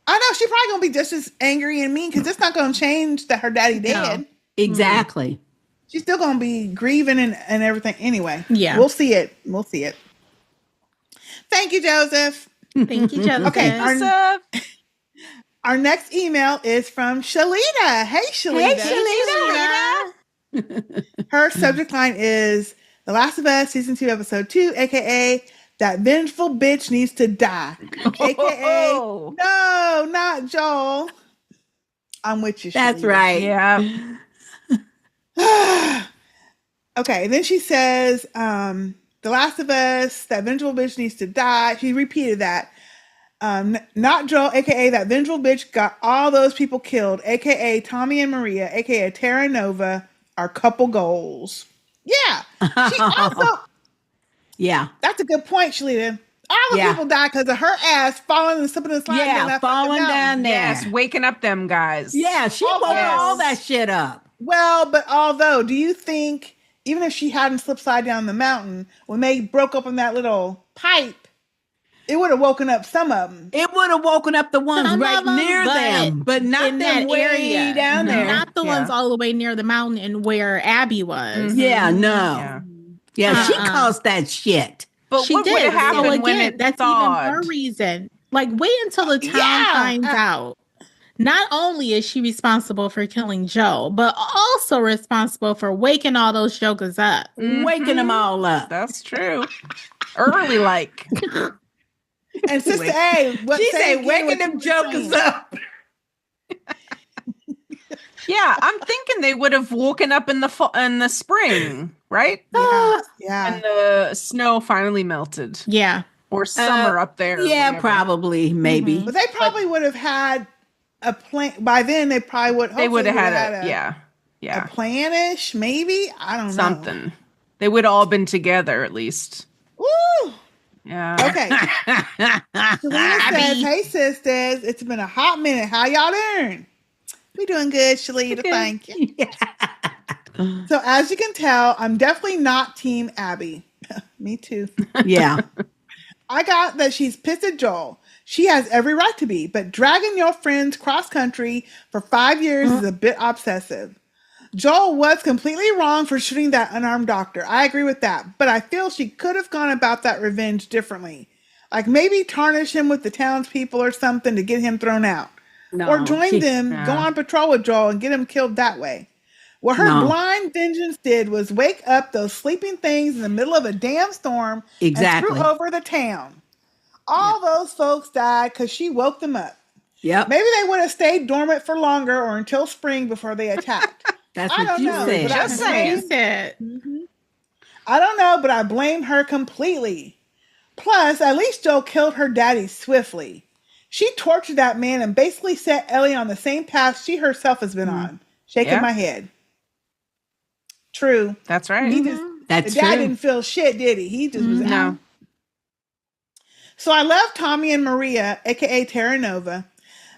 I know she probably going to be just as angry and mean because it's not going to change that her daddy dead. Exactly. She's still going to be grieving and everything. Anyway, Yeah. we'll see it. We'll see it. Thank you, Joseph. Thank you, Joseph. Okay, Joseph. Our next email is from Shalita. Hey, Shalita. Her subject line is The Last of Us, Season 2, Episode 2, a.k.a. That Vengeful Bitch Needs to Die. A.k.a. No, not Joel. I'm with you, Shalita. That's right. Yeah. Okay, then she says, The Last of Us, that vengeful bitch needs to die. She repeated that. Not Joel, aka that vengeful bitch got all those people killed, aka Tommy and Maria, aka Terra Nova, are couple goals. Yeah. She also, Yeah. that's a good point, Shalita. All the people died because of her ass falling and slipping and sliding down that falling fucking down mountain. there. Yes, waking up them guys. Yeah, she woke all that shit up. Well, but although, do you think even if she hadn't slipped slide down the mountain, when they broke open that little pipe, it would have woken up some of them? It would have woken up the ones Some right of 'em, near them, but not in them that way area. down there. Not the ones all the way near the mountain and where Abby was. Yeah, no. Yeah, she caused that shit. But She what would did. have happened So when again, it that's thawed? even more reason. Like, wait until the town finds out. Not only is she responsible for killing Joe, but also responsible for waking all those jokers up. Waking them all up. That's true. Early, like. And Sister A, what She say said, again waking what them you were jokers saying. up. Yeah, I'm thinking they would have woken up in the spring, right? Yeah. And the snow finally melted. Yeah. Or summer up there. Yeah, probably, maybe. But they probably would have had a plan. By then, they probably would. They would have had a a planish, maybe. I don't know. something. They would all been together at least. Woo! Yeah. Okay. Shalita says, "Hey sisters, it's been a hot minute. How y'all doing? We doing good, Shalita. Thank you." So as you can tell, I'm definitely not Team Abby. Me too. Yeah. I got that she's pissed at Joel. She has every right to be, but dragging your friends cross country for 5 years is a bit obsessive. Joel was completely wrong for shooting that unarmed doctor. I agree with that, but I feel she could have gone about that revenge differently. Like maybe tarnish him with the townspeople or something to get him thrown out. Or join them, go on patrol with Joel and get him killed that way. What her blind vengeance did was wake up those sleeping things in the middle of a damn storm and screw over the town. All those folks died because she woke them up. Yep. Maybe they would have stayed dormant for longer or until spring before they attacked. That's I what don't you know, said. but Just saying. I don't know, but I blame her completely. Plus, at least Joe killed her daddy swiftly. She tortured that man and basically set Ellie on the same path she herself has been on. Shaking my head. True. That's right. The dad didn't feel shit, did he? He just was out. No. So I love Tommy and Maria, aka Terra Nova.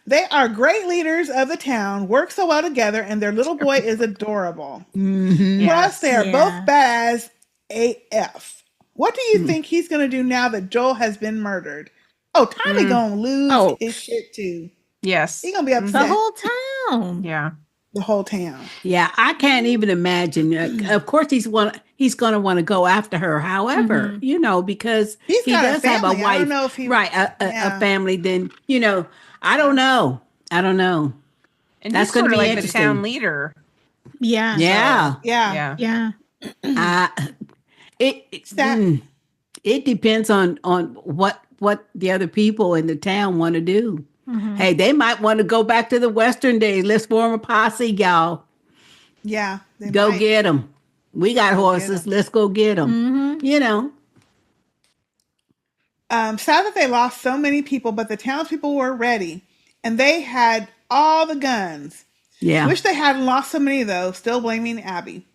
They are great leaders of the town, work so well together, and their little boy is adorable. Plus, they are both badass AF. What do you think he's going to do now that Joel has been murdered? Oh, Tommy going to lose his shit too. Yes. He's going to be upset. The whole town. Yeah. The whole town. Yeah, I can't even imagine. Of course, he's going to want to go after her. However, you know, because he does have a wife, I don't know if he, a family. Then I don't know. And that's going to be like interesting. the town leader. Yeah. Yeah. Yeah. Yeah. it depends on what the other people in the town want to do. Mhm. Hey, they might want to go back to the Western days. Let's form a posse, y'all. Yeah. They Go might. get them. We got Go get horses. Let's go get them. Mhm. You know. Sad that they lost so many people, but the townspeople were ready, and they had all the guns. Yeah. Wish they hadn't lost so many though. Still blaming Abby.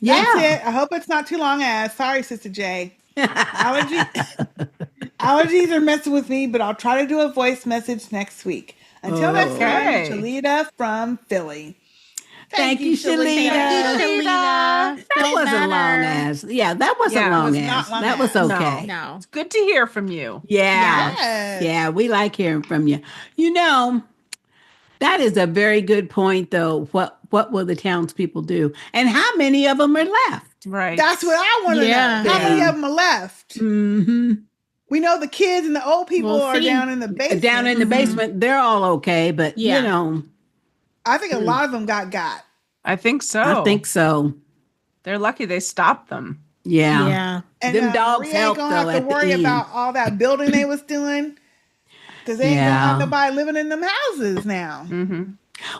Yeah. That's it. I hope it's not too long. As sorry, Sister J. Allergies are messing with me, but I'll try to do a voice message next week. Until next Okay. time, Shalita from Philly. Thank you, Shalita. Thank you, Shalita. That Feel wasn't long better. as. Yeah, that wasn't Yeah, it long was as. not long That was as. okay. No. It's good to hear from you. Yeah. Yes. Yeah, we like hearing from you. You know, that is a very good point, though. What will the townspeople do? And how many of them are left? Right. That's what I want to Yeah. know. How many Yeah. of them are left? Mm-hmm. We know the kids and the old people We'll are see. down in the basement. Down in the basement, they're all okay, but Yeah. you know, I think a lot of them got. I think so. I think so. They're lucky they stopped them. Yeah. Yeah. And Them dogs Maria ain't help, gonna though, have to at the worry end. about all that building they was doing. Because they ain't gonna Yeah. have nobody living in them houses now. Mm-hmm.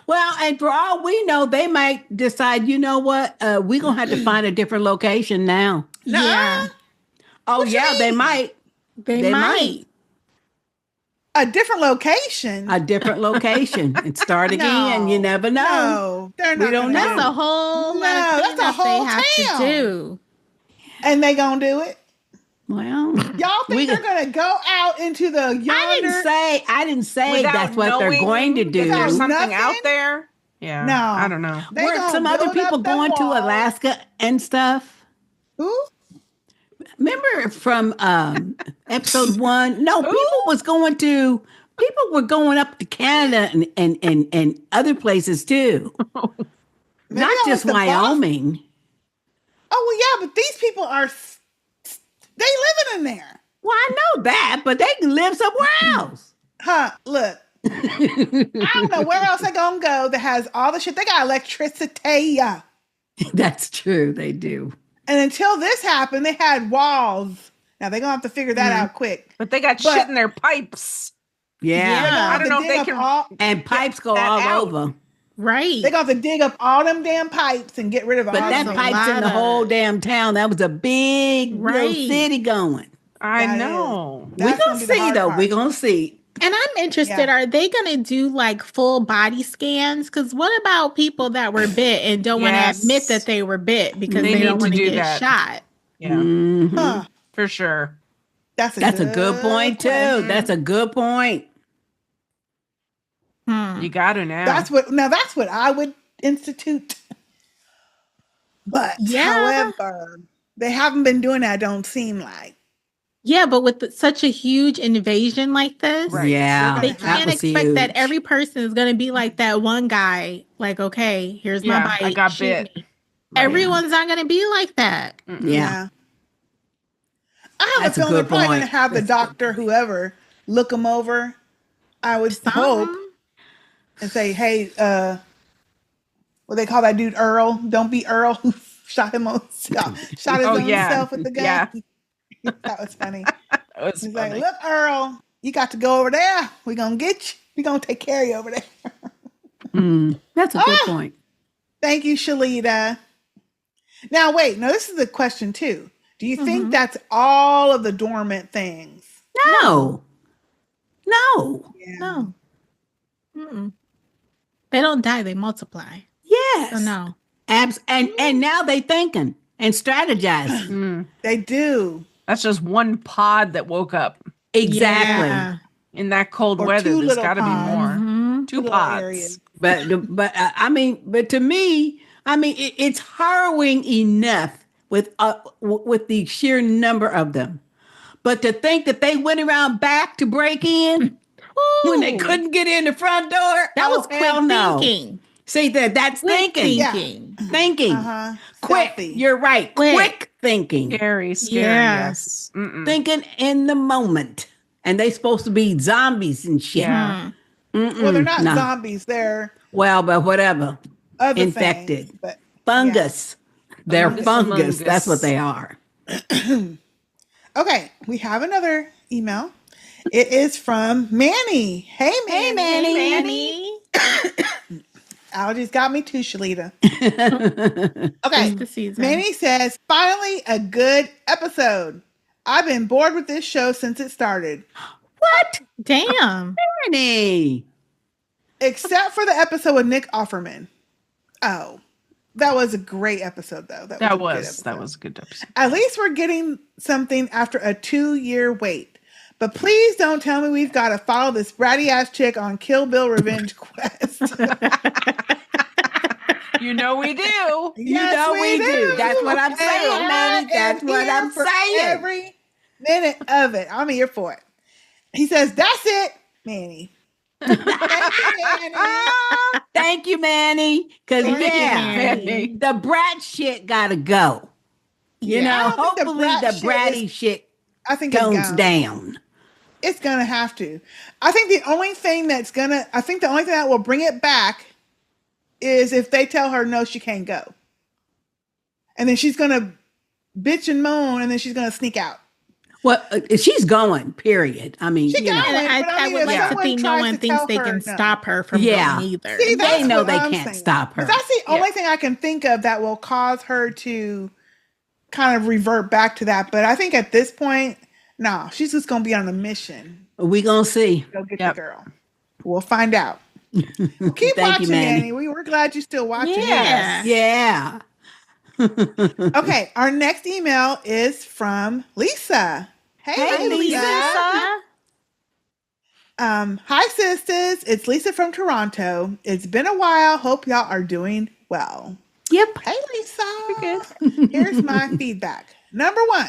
Well, and for all we know, they might decide, you know what, we're going to have to find a different location now. Nuh-uh. Yeah. Oh, What you yeah, they mean? might. They, They might. A different location. A different location and start again. You never know. No, they're We not. don't gonna know. do That's it. a whole No, lot of that's a cleanup they whole have town. to do. And they gonna do it. Well, Y'all think We- they're gonna go out into the yonder? I didn't say that's what they're going to do. If there's something Nothing? out there. Yeah. No. I don't know. They Weren't gonna some other build people up them going to walls. Alaska and stuff? Who? Remember from episode 1? No, people were going up to Canada and other places too. Maybe Not that just was the boss. Wyoming. Oh well, yeah, but these people are they living in there, Well, I know that, but they can live somewhere else. huh? Look, I don't know where else they gonna go that has all the shit. They got electricity, That's true. They do. and until this happened, they had walls. Now they're gonna have to figure that out quick. But they got But- shit in their pipes. Yeah. Yeah. They're gonna I have don't to know if dig they up can- all- And pipes go that all out. over. Right. They're gonna have to dig up all them damn pipes and get rid of But all that them. a pipes in lot the of- whole damn town. That was a big little Right. city going. I That know. We're That's going gonna to be the see, hard though. part. We're going to see. And I'm interested, Yeah. are they going to do like full body scans? Because what about people that were bit and don't want Yes. to admit that they were bit because They they, need don't to want to do get that. shot? Yeah. Mhm. Huh. For sure. That's That's a good point, too. question. That's a good point. Hmm. You got to now. That's what I would institute. But Yeah. however, they haven't been doing that. Don't seem like. Yeah, but with such a huge invasion like this, Right. Yeah. they That can't was expect that huge. every person is going to be like that one guy. Like, okay, here's Yeah, my bite. I got shoot bit. me. Everyone's not going to be like that. Yeah. I have That's a a feeling they're good probably going to point. have the That's a good doctor, whoever, look them over. I would hope Some- and say, "Hey, what they call that dude Earl? Don't be Earl who shot his Oh, own yeah. self with the gun." Yeah. That was funny. That was He's funny. like, "Look, Earl, you got to go over there. We're gonna get you. We're gonna take care of you over there." That's a good Ah! point. Thank you, Shalita. Now, wait. Now, this is a question too. Do you think that's all of the dormant things? No. No. Yeah. No. Mm-mm. They don't die, they multiply. Yes. So no. And now they thinking and strategizing. Mm. They do. That's just one pod that woke up Exactly. Yeah. in that cold Or weather. two There's little got to be pods. more. Mhm. Two Little pods. areas. But to me, it's harrowing enough with the sheer number of them. But to think that they went around back to break in when they Ooh, couldn't get in the front door, that was hell quick no. thinking. See that's Quick thinking, Yeah. thinking. thinking, Uh-huh. quick. Stealthy. You're right, quick thinking, Scary. Yeah. Yes. Mm-mm. thinking in the moment, and they supposed to be zombies and shit. Yeah. Hmm. Well, they're not no. zombies. They're Well, but whatever. other Infected. things. But Fungus. They're Fungus fungus. among us. That's what they are. Okay, we have another email. It is from Manny. Hey, Manny. Manny. Allergies got me too, Shalita. Okay. It's the season. Manny says, finally a good episode. I've been bored with this show since it started. What? Damn. Manny. Except for the episode with Nick Offerman. Oh, that was a great episode, though. That was a good episode. At least we're getting something after a 2-year wait. But please don't tell me we've got to follow this bratty ass chick on Kill Bill Revenge Quest. You know we do. Yes, we do. That's what I'm saying, Manny. That's what I'm saying. Every minute of it. I'm here for it. He says, that's it, Manny. Thank you, Manny. Thank you, Manny. Because, Manny. the brat shit got to go. You know, I don't think hopefully the bratty shit I think tones down. It's going to have to. I think the only thing that will bring it back is if they tell her, no, she can't go. And then she's going to bitch and moan, and then she's going to sneak out. Well, she's going, period. I mean, She going, I would like to think no one thinks they can stop her from going either. See, they know they I'm can't saying. stop her. But that's the only thing I can think of that will cause her to kind of revert back to that. But I think at this point, no, she's just going to be on a mission. We going to see. Go get the girl. We'll find out. Keep watching, Manny. We're glad you're still watching. Yeah. Yeah. Okay, our next email is from Lisa. Hey, Lisa. Hi, sisters. It's Lisa from Toronto. It's been a while. Hope y'all are doing well. Yep. Hey, Lisa. Here's my feedback. Number 1,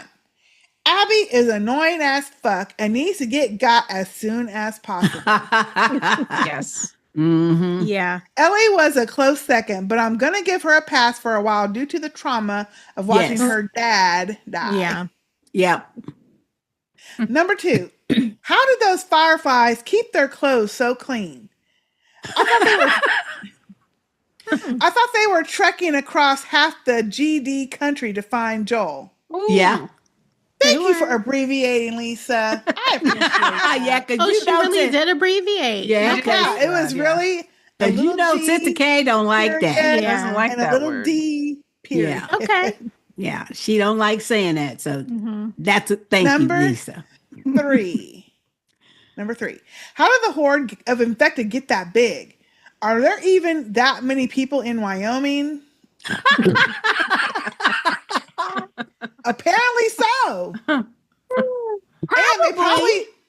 Abby is annoying as fuck and needs to get got as soon as possible. Yes. Mm-hmm. Yeah. Ellie was a close second, but I'm going to give her a pass for a while due to the trauma of watching her dad die. Yeah. Yep. Number 2, how did those fireflies keep their clothes so clean? I thought they were trekking across half the GD country to find Joel. Ooh. Yeah. Thank you for abbreviating, Lisa. I appreciate that. Yeah, because she really did abbreviate. Yeah, it was really. Because you know, Sister K don't like that. She doesn't like and that a little word. D. Period. Yeah. Okay. Yeah, she don't like saying that. So that's a thank Number you, Lisa. 3. Number 3. How did the horde of infected get that big? Are there even that many people in Wyoming? Apparently so. And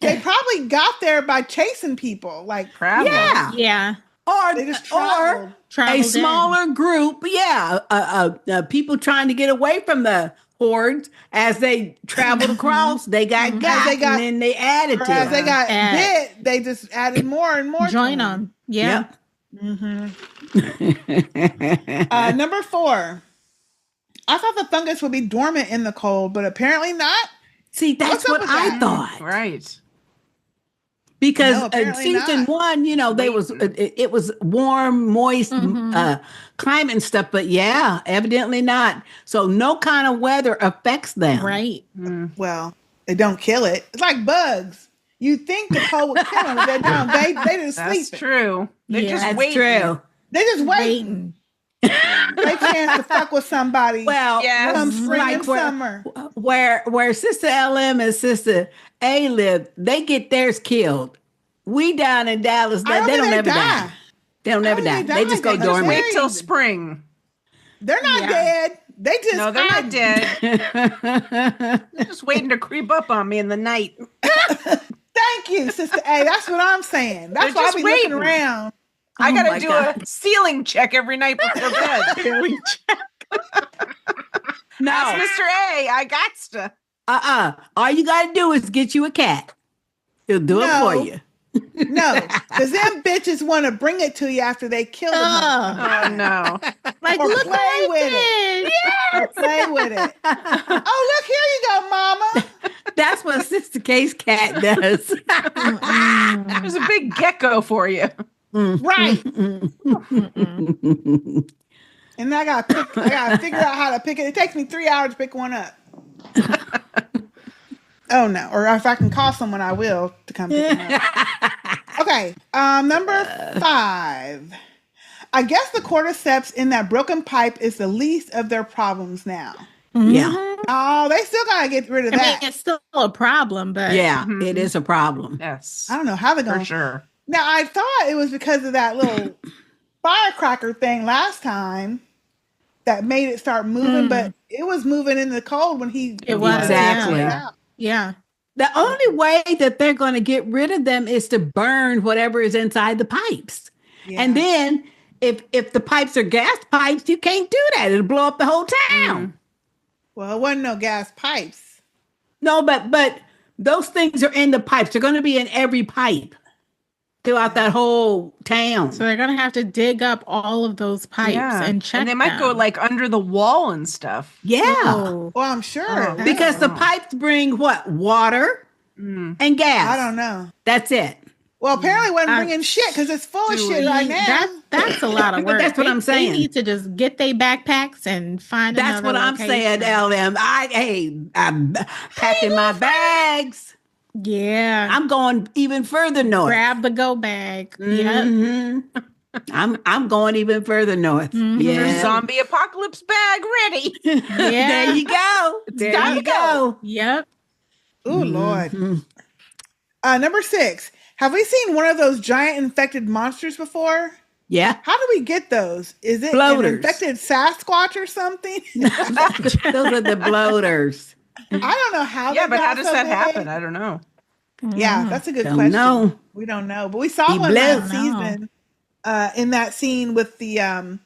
they probably got there by chasing people. Like Travel. Yeah. Yeah. Or they just traveled. a Traveled smaller group, people trying to get away from the hordes as they traveled across. They got got, and then they added to As it. they got bit, they just added more and more. Join them. Yeah. Yep. Number 4. I thought the fungus would be dormant in the cold, but apparently not. See, that's what I thought. Right. Because No, apparently season not. 1, it was warm, moist climate and stuff, but evidently not. So no kind of weather affects them. Right. Well, they don't kill it. It's like bugs. You think the cold would kill them, but they don't. They just That's sleep. true. They're just That's waiting. true. They just waiting. They chance to fuck with somebody. Well, Yes. come spring like and summer. where Sister LM and Sister A live, they get theirs killed. We down in Dallas, they don't ever die. They don't ever die. They just go They just dormant. Wait till spring. They're not dead. They just No, they're not dead. They're just waiting to creep up on me in the night. Thank you, Sister A. That's what I'm saying. That's They're why I just be waiting. looking around. I Oh gotta my do God. a ceiling check every night before bed. No. Ask Mr. A. I got to. All you gotta do is get you a cat. He'll do it for you. No, because them bitches want to bring it to you after they kill them. Oh no. Like, Or look play what I with did. Or play with it. Oh, look, here you go, mama. That's what Sister K's cat does. There's a big gecko for you. Right. And I gotta figure out how to pick it. It takes me 3 hours to pick one up. Oh no! Or if I can call someone, I will to come pick him up. Okay. Number 5. I guess the cordyceps in that broken pipe is the least of their problems now. Yeah. Oh, they still gotta get rid of that. It's still a problem, but Yeah, it is a problem. Yes. I don't know how they're going. For sure. Now, I thought it was because of that little firecracker thing last time that made it start moving, but it was moving in the cold when he it was Exactly. Yeah. The only way that they're going to get rid of them is to burn whatever is inside the pipes. Yeah. And then if the pipes are gas pipes, you can't do that. It'll blow up the whole town. Well, it wasn't no gas pipes. No, but those things are in the pipes. They're going to be in every pipe throughout that whole town. So they're going to have to dig up all of those pipes and check And they might go them. like under the wall and stuff. Yeah. Oh. Well, I'm sure. Because the pipes bring what? Water and gas. I don't know. That's it. Well, apparently it wasn't bringing shit because it's full of shit right now. That's a lot of work. That's what I'm saying. They need to just get their backpacks and find That's another what I'm saying, location. LM. I'm packing my bags. Yeah. I'm going even further north. Grab the go bag. Mhm. I'm going even further north. Your Yeah. zombie apocalypse bag ready. There you go. There time you to go. Yep. Oh, Lord. Number 6. Have we seen one of those giant infected monsters before? Yeah. How do we get those? Is it Bloaters. an infected Sasquatch or something? Those are the bloaters. I don't know how. Yeah, they but how got does so that big. happen? I don't know. Yeah, that's a good Don't question. know. We don't know, but we saw He one blew. last season. In that scene with the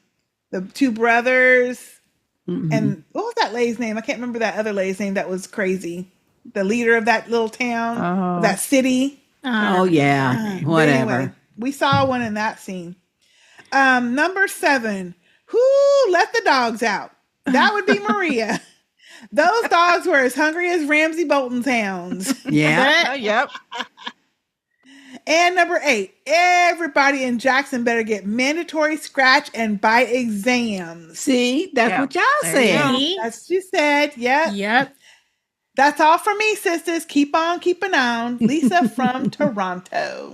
2 brothers and what was that lady's name? I can't remember that other lady's name that was crazy. The leader of that little town, that city. Oh yeah. But Whatever. anyway, we saw one in that scene. Number 7. Who let the dogs out? That would be Maria. Those dogs were as hungry as Ramsey Bolton's hounds. Yeah. Yep. And number 8, everybody in Jackson better get mandatory scratch and bite exams. See, that's Yeah. what y'all There you said. go. See? That's what you said. Yeah. Yep. That's all for me, sisters. Keep on keeping on. Lisa from Toronto.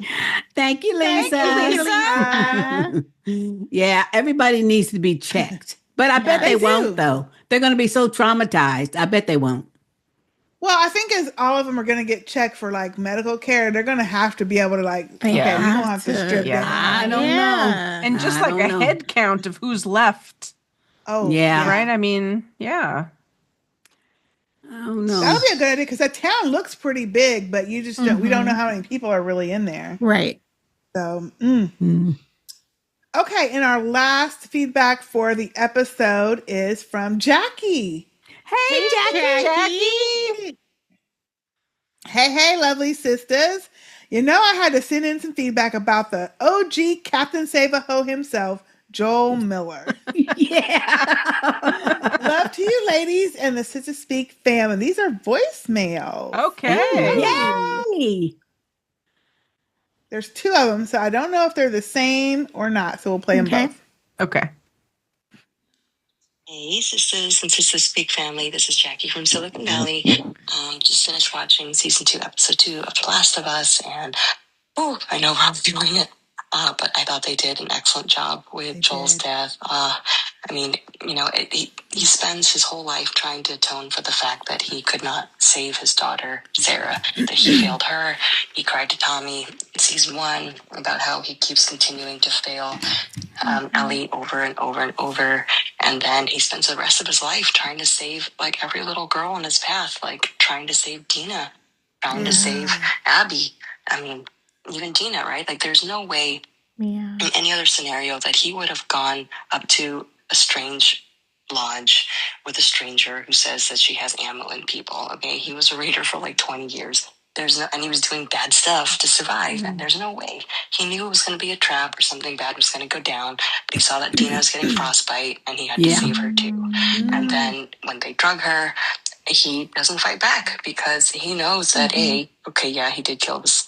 Thank you, Lisa. Thank you, Lisa. Yeah, everybody needs to be checked. But I bet They they do. won't, though. They're going to be so traumatized. I bet they won't. Well, I think as all of them are going to get checked for like medical care, they're going to have to be able to like, They okay, we have don't have to to. strip Yeah. them. I don't know. Yeah. And just I like don't a know. head count of who's left. Oh, Yeah. Right? I mean, yeah. I don't know. That would be a good idea because that town looks pretty big, but you just don't, we don't know how many people are really in there. Right. So, Mm. okay. And our last feedback for the episode is from Jackie. Hey, Jackie. Hey, lovely sisters. You know, I had to send in some feedback about the OG Captain Save-A-Ho himself, Joel Miller. Yeah. Love to you, ladies, and the Sister Speak family. These are voicemails. Okay. Yay. There's 2 of them, so I don't know if they're the same or not. So we'll play them Okay. both. Okay. Hey, sisters and Sister Speak family. This is Jackie from Silicon Valley. Just finished watching season 2, episode 2 of The Last of Us, and I know we're doing it, but I thought they did an excellent job with Joel's death. I mean, you know, he spends his whole life trying to atone for the fact that he could not save his daughter, Sarah, that he failed her. He cried to Tommy in season 1 about how he keeps continuing to fail Ellie over and over and over. And then he spends the rest of his life trying to save, like, every little girl on his path, like, trying to save Dina, trying to save Abby. I mean, even Dina, right? Like, there's no way Yeah. in any other scenario that he would have gone up to a strange lodge with a stranger who says that she has ammo in people. Okay, he was a raider for like 20 years. And he was doing bad stuff to survive, and there's no way. He knew it was going to be a trap or something bad was going to go down, but he saw that Dina was getting frostbite, and he had to save her too. And then when they drug her, he doesn't fight back because he knows that he did kill this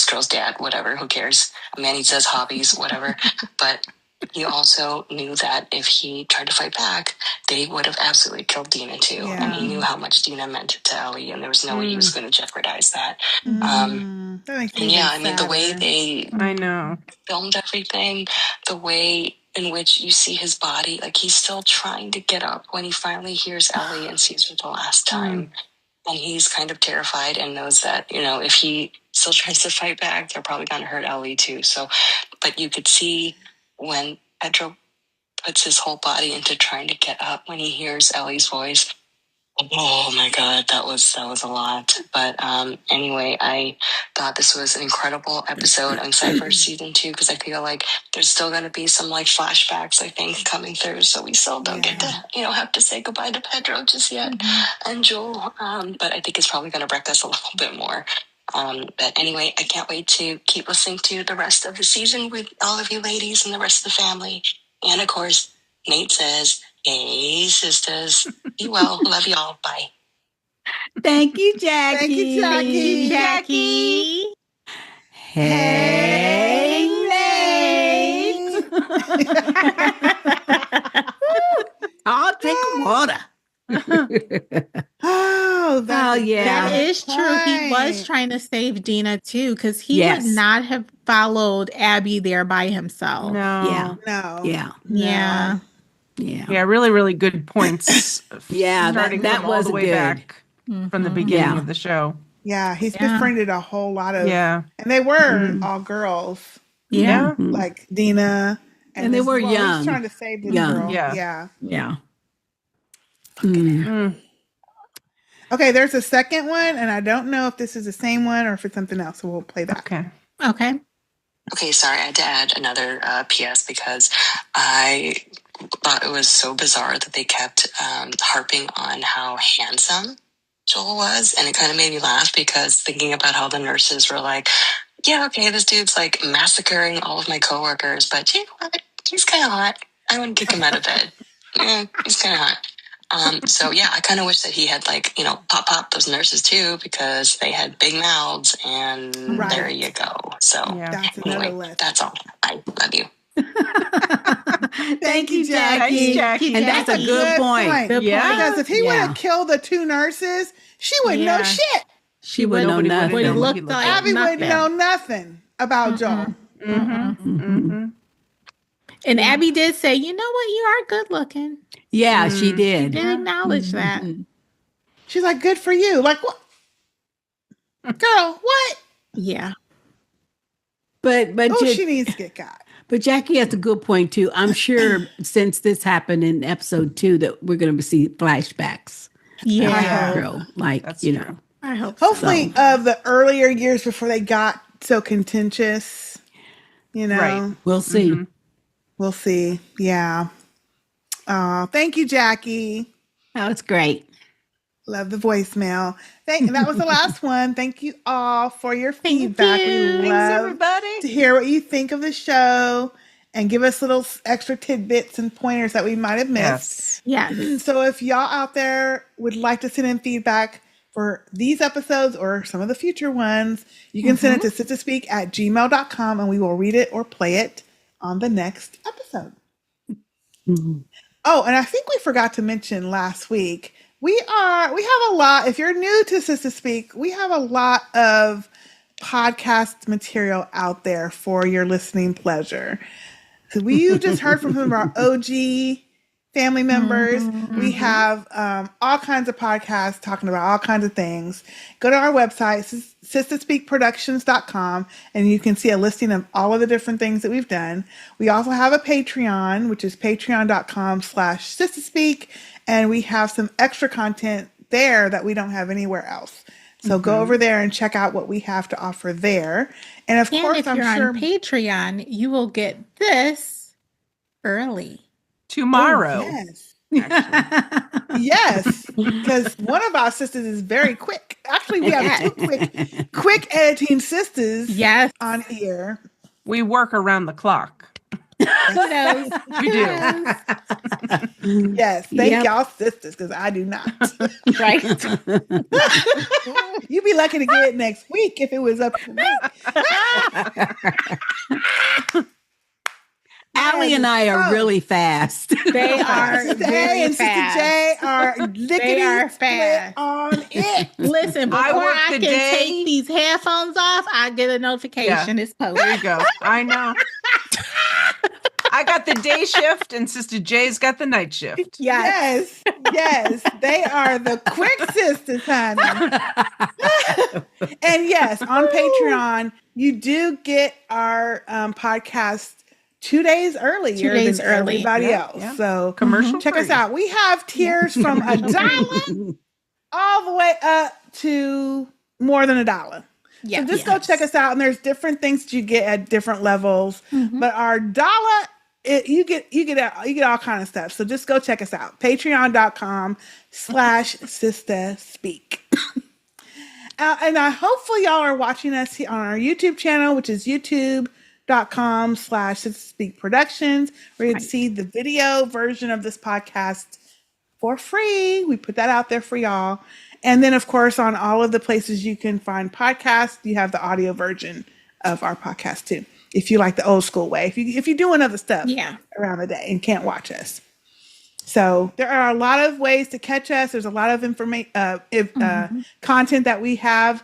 girl's dad, whatever, who cares? A man, he says hobbies, whatever. But he also knew that if he tried to fight back, they would have absolutely killed Dina too. Yeah. And he knew how much Dina meant to Ellie, and there was no way he was going to jeopardize that. That makes me And even I mean, the way sadder. they I know. filmed everything, the way in which you see his body, like he's still trying to get up when he finally hears Ellie and sees her the last time. And he's kind of terrified and knows that, if he still tries to fight back, they're probably going to hurt Ellie too. So, but you could see when Pedro puts his whole body into trying to get up when he hears Ellie's voice. Oh my God, that was a lot. But anyway, I thought this was an incredible episode. I'm excited for season 2 because I feel like there's still going to be some like flashbacks, I think, coming through. So we still don't get to, have to say goodbye to Pedro just yet and Joel. But I think it's probably going to wreck us a little bit more. But anyway, I can't wait to keep listening to the rest of the season with all of you ladies and the rest of the family. And of course, Nate says, "Hey, sisters, be well. Love y'all. Bye." Thank you, Jackie. Thank you, Jackie. Jackie. Hey, Nate. I'll drink water. That's yeah. That is true. He was trying to save Dina too, because he would not have followed Abby there by himself. No. No. Yeah. Yeah, really, really good points. Yeah, starting that from all was the way good. back from the beginning of the show. Yeah, he's befriended a whole lot of Yeah. and they were all girls. Yeah. Like Dina. And they were young. He's trying to save this Young. girl. Yeah. Yeah. Okay, there's a second one, and I don't know if this is the same one or if it's something else, so we'll play that. Okay. Okay, sorry, I had to add another PS because I thought it was so bizarre that they kept harping on how handsome Joel was, and it kind of made me laugh because thinking about how the nurses were like, yeah, okay, this dude's like massacring all of my coworkers, but you know what? He's kind of hot. I wouldn't kick him out of bed. He's kind of hot. So yeah, I kind of wish that he had like, pop those nurses too, because they had big mouths, and there you go. So anyway, that's all. I love you. Thank you, Jackie. Thanks, Jackie. And that's a good point. Because if he would have killed the 2 nurses, she wouldn't know shit. She wouldn't know nothing. Would have looked like Abby nothing. wouldn't know nothing about Joel. And Abby did say, you know what? You are good looking. Yeah, she did. Did acknowledge that. She's like, good for you. Like, what? Girl, what? Yeah. But she needs to get got. But Jackie has a good point too. I'm sure since this happened in episode 2 that we're going to see flashbacks. Yeah. Like, That's you true. know. I hope Hopefully of the earlier years before they got so contentious, Right. We'll see. We'll see. Yeah. Oh, thank you, Jackie. That was great. Love the voicemail. That was the last one. Thank you all for your feedback. you. We Thanks, love everybody. to hear what you think of the show and give us little extra tidbits and pointers that we might have missed. Yes. So if y'all out there would like to send in feedback for these episodes or some of the future ones, you can send it to sistahspeak@gmail.com and we will read it or play it on the next episode. Oh, and I think we forgot to mention last week, we have a lot, if you're new to Sistah Speak, we have a lot of podcast material out there for your listening pleasure. So you just heard from some of our OG family members. We have all kinds of podcasts talking about all kinds of things. Go to our website, sistahspeakproductions.com, and you can see a listing of all of the different things that we've done. We also have a Patreon, which is patreon.com/sistahspeak, and we have some extra content there that we don't have anywhere else. So go over there and check out what we have to offer there. And of course, if you're on Patreon, you will get this early. Tomorrow. Oh, yes, because one of our sisters is very quick. Actually, we have 2 quick editing sisters on here. We work around the clock. Kudos. We do. Yes, thank y'all sisters, because I do not. Right. You'd be lucky to get it next week if it was up to me. Allie and I are really fast. They are Sister A very and Sister fast. J are They lickety are split fast. on it. Listen, before work I the can day. take these headphones off, I get a notification. It's There posted. you go. I know. I got the day shift, and Sister J's got the night shift. Yes. Yes. They are the quick sisters, honey. And yes, on Patreon, you do get our podcast 2 days earlier 2 days than early. everybody Yeah, else. yeah. So Commercial check us free. out. We have tiers from $1 all the way up to more than $1. Yeah. So just go check us out, and there's different things that you get at different levels. But our $1, you get all kind of stuff. So just go check us out. Patreon.com/Sistah Speak. And hopefully y'all are watching us on our YouTube channel, which is youtube.com/Sistah Speak Productions, where you can see the video version of this podcast for free. We put that out there for y'all. And then, of course, on all of the places you can find podcasts, you have the audio version of our podcast too. If you like the old school way, if you're doing other stuff around the day and can't watch us. So there are a lot of ways to catch us. There's a lot of information, content that we have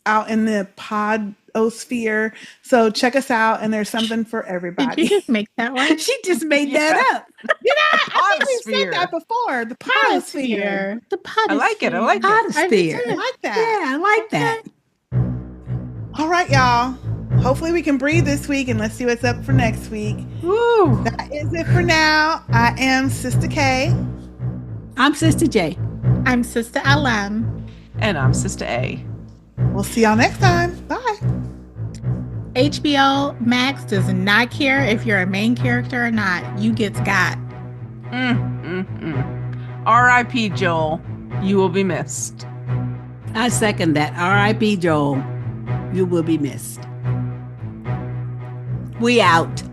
out in the podosphere. So check us out, and there's something for everybody. Did you just make that one? She just made that up. You know, I think we Podosphere. said that before. The podosphere. The podosphere. I like it. I like it. Podosphere. I like that. Yeah, I like that. All right, y'all. Hopefully we can breathe this week, and let's see what's up for next week. Woo! That is it for now. I am Sister K. I'm Sister J. I'm Sister LM. And I'm Sister A. We'll see y'all next time. Bye. HBO Max does not care if you're a main character or not. You get got. R.I.P. Joel. You will be missed. I second that. R.I.P. Joel. You will be missed. We out.